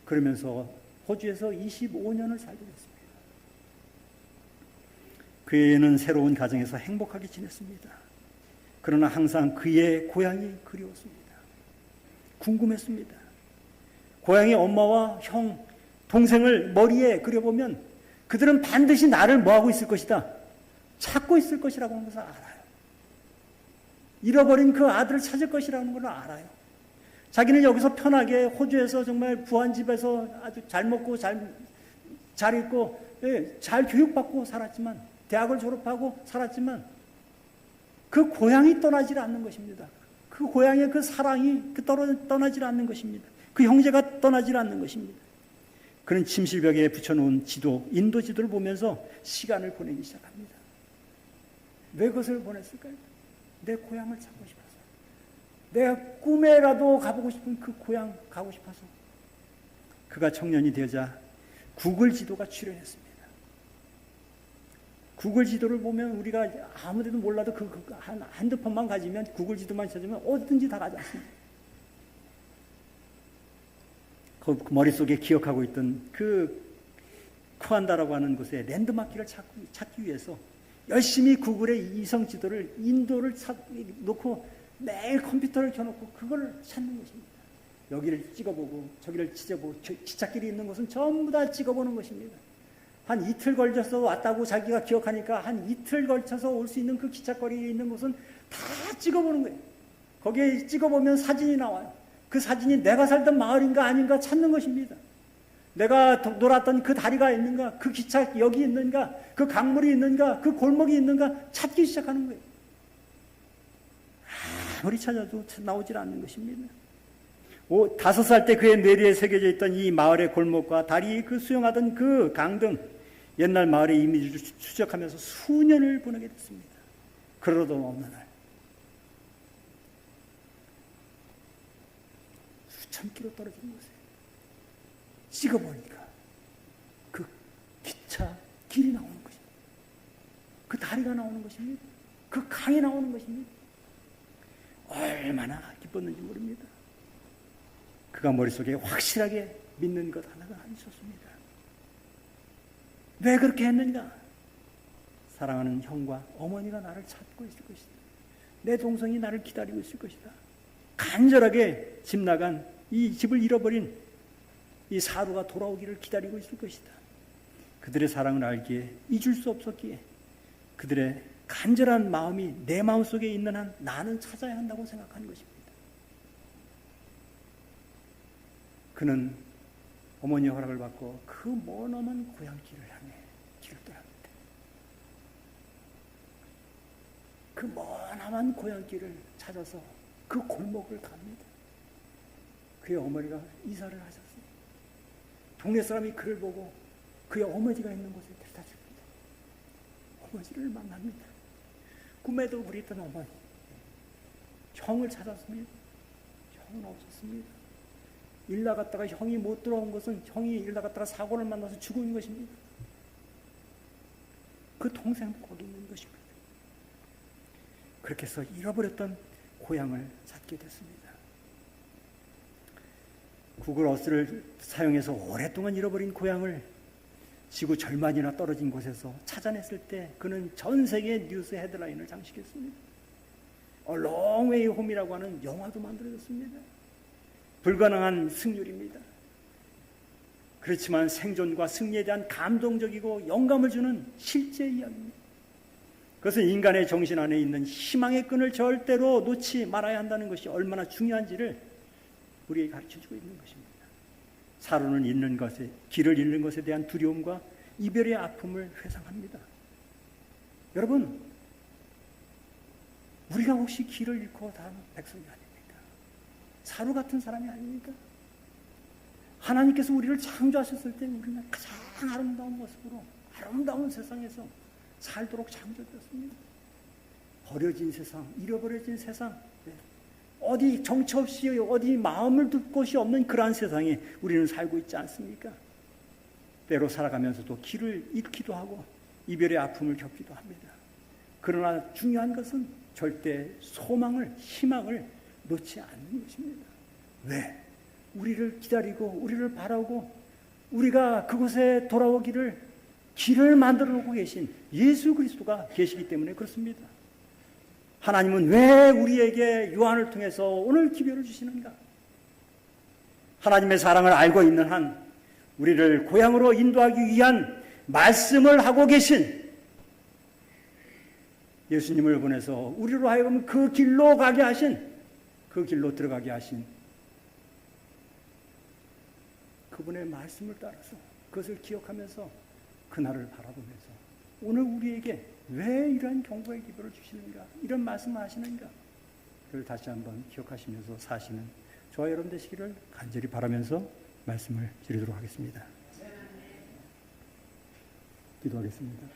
A: 그러면서 호주에서 25년을 살게 됐습니다. 그는 새로운 가정에서 행복하게 지냈습니다. 그러나 항상 그의 고향이 그리웠습니다. 궁금했습니다. 고향의 엄마와 형, 동생을 머리에 그려보면 그들은 반드시 나를 뭐하고 있을 것이다? 찾고 있을 것이라고 하는 것을 알아요. 잃어버린 그 아들을 찾을 것이라는 걸 알아요. 자기는 여기서 편하게 호주에서 정말 부한 집에서 아주 잘 먹고 잘 입고 잘 교육받고 살았지만, 대학을 졸업하고 살았지만 그 고향이 떠나질 않는 것입니다. 그 고향의 그 사랑이 떠나질 않는 것입니다. 그 형제가 떠나질 않는 것입니다. 그는 침실벽에 붙여놓은 지도, 인도 지도를 보면서 시간을 보내기 시작합니다. 왜 그것을 보냈을까요? 내 고향을 찾고 싶어서. 내가 꿈에라도 가보고 싶은 그 고향 가고 싶어서. 그가 청년이 되자 구글 지도가 출현했습니다. 구글 지도를 보면 우리가 아무데도 몰라도 한 핸드폰만 가지면 구글 지도만 찾으면 어디든지 다 가지 않습니다. 그 머릿속에 기억하고 있던 그 쿠안다라고 하는 곳에 랜드마크를 찾기 위해서 열심히 구글의 이성 지도를 인도를 놓고 매일 컴퓨터를 켜놓고 그걸 찾는 것입니다. 여기를 찍어보고 저기를 찢어보고 기찻길이 있는 곳은 전부 다 찍어보는 것입니다. 한 이틀 걸쳐서 왔다고 자기가 기억하니까 한 이틀 걸쳐서 올 수 있는 그 기찻거리에 있는 곳은 다 찍어보는 거예요. 거기에 찍어보면 사진이 나와요. 그 사진이 내가 살던 마을인가 아닌가 찾는 것입니다. 내가 놀았던 그 다리가 있는가, 그 기차역이 있는가, 그 강물이 있는가, 그 골목이 있는가 찾기 시작하는 거예요. 아무리 찾아도 나오질 않는 것입니다. 5살 때 그의 뇌리에 새겨져 있던 이 마을의 골목과 다리, 그 수영하던 그 강 등 옛날 마을의 이미지를 추적하면서 수년을 보내게 됐습니다. 그러던 어느 날 수천 킬로 떨어진 곳에 찍어보니까 그 기차 길이 나오는 것입니다. 그 다리가 나오는 것입니다. 그 강이 나오는 것입니다. 얼마나 기뻤는지 모릅니다. 그가 머릿속에 확실하게 믿는 것 하나가 있었습니다. 왜 그렇게 했는가? 사랑하는 형과 어머니가 나를 찾고 있을 것이다. 내 동생이 나를 기다리고 있을 것이다. 간절하게 집 나간 이 집을 잃어버린 이 사루가 돌아오기를 기다리고 있을 것이다. 그들의 사랑을 알기에 잊을 수 없었기에 그들의 간절한 마음이 내 마음속에 있는 한 나는 찾아야 한다고 생각한 것입니다. 그는 어머니의 허락을 받고 그 머나먼 고향길을 향해 길을 떠납니다. 그 머나먼 고향길을 찾아서 그 골목을 갑니다. 그의 어머니가 이사를 하셨어요. 동네 사람이 그를 보고 그의 어머니가 있는 곳에 데려다 줍니다. 어머니를 만납니다. 꿈에도 그랬던 어머니. 형을 찾았습니다. 형은 없었습니다. 일 나갔다가 형이 못 들어온 것은 형이 일 나갔다가 사고를 만나서 죽은 것입니다. 그 동생도 거기 있는 것입니다. 그렇게 해서 잃어버렸던 고향을 찾게 됐습니다. 구글 어스를 사용해서 오랫동안 잃어버린 고향을 지구 절반이나 떨어진 곳에서 찾아냈을 때 그는 전 세계 뉴스 헤드라인을 장식했습니다. A Long Way Home이라고 하는 영화도 만들어졌습니다. 불가능한 승률입니다. 그렇지만 생존과 승리에 대한 감동적이고 영감을 주는 실제 이야기입니다. 그것은 인간의 정신 안에 있는 희망의 끈을 절대로 놓지 말아야 한다는 것이 얼마나 중요한지를 우리에게 가르쳐주고 있는 것입니다. 사로는 잃는 것에, 길을 잃는 것에 대한 두려움과 이별의 아픔을 회상합니다. 여러분, 우리가 혹시 길을 잃고 단 백성이 아닙니까? 사루 같은 사람이 아닙니까? 하나님께서 우리를 창조하셨을 때 우리는 가장 아름다운 모습으로 아름다운 세상에서 살도록 창조되었습니다. 버려진 세상, 잃어버려진 세상, 어디 정처 없이 어디 마음을 둘 곳이 없는 그러한 세상에 우리는 살고 있지 않습니까? 때로 살아가면서도 길을 잃기도 하고 이별의 아픔을 겪기도 합니다. 그러나 중요한 것은 절대 소망을, 희망을 놓지 않는 것입니다. 왜? 우리를 기다리고 우리를 바라고 우리가 그곳에 돌아오기를 길을 만들어 놓고 계신 예수 그리스도가 계시기 때문에 그렇습니다. 하나님은 왜 우리에게 요한을 통해서 오늘 기별을 주시는가? 하나님의 사랑을 알고 있는 한 우리를 고향으로 인도하기 위한 말씀을 하고 계신 예수님을 보내서 우리로 하여금 그 길로 가게 하신, 그 길로 들어가게 하신 그분의 말씀을 따라서 그것을 기억하면서 그날을 바라보면서 오늘 우리에게 왜 이러한 경고의 기별을 주시는가, 이런 말씀을 하시는가, 그걸 다시 한번 기억하시면서 사시는 저와 여러분 되시기를 간절히 바라면서 말씀을 드리도록 하겠습니다. 기도하겠습니다.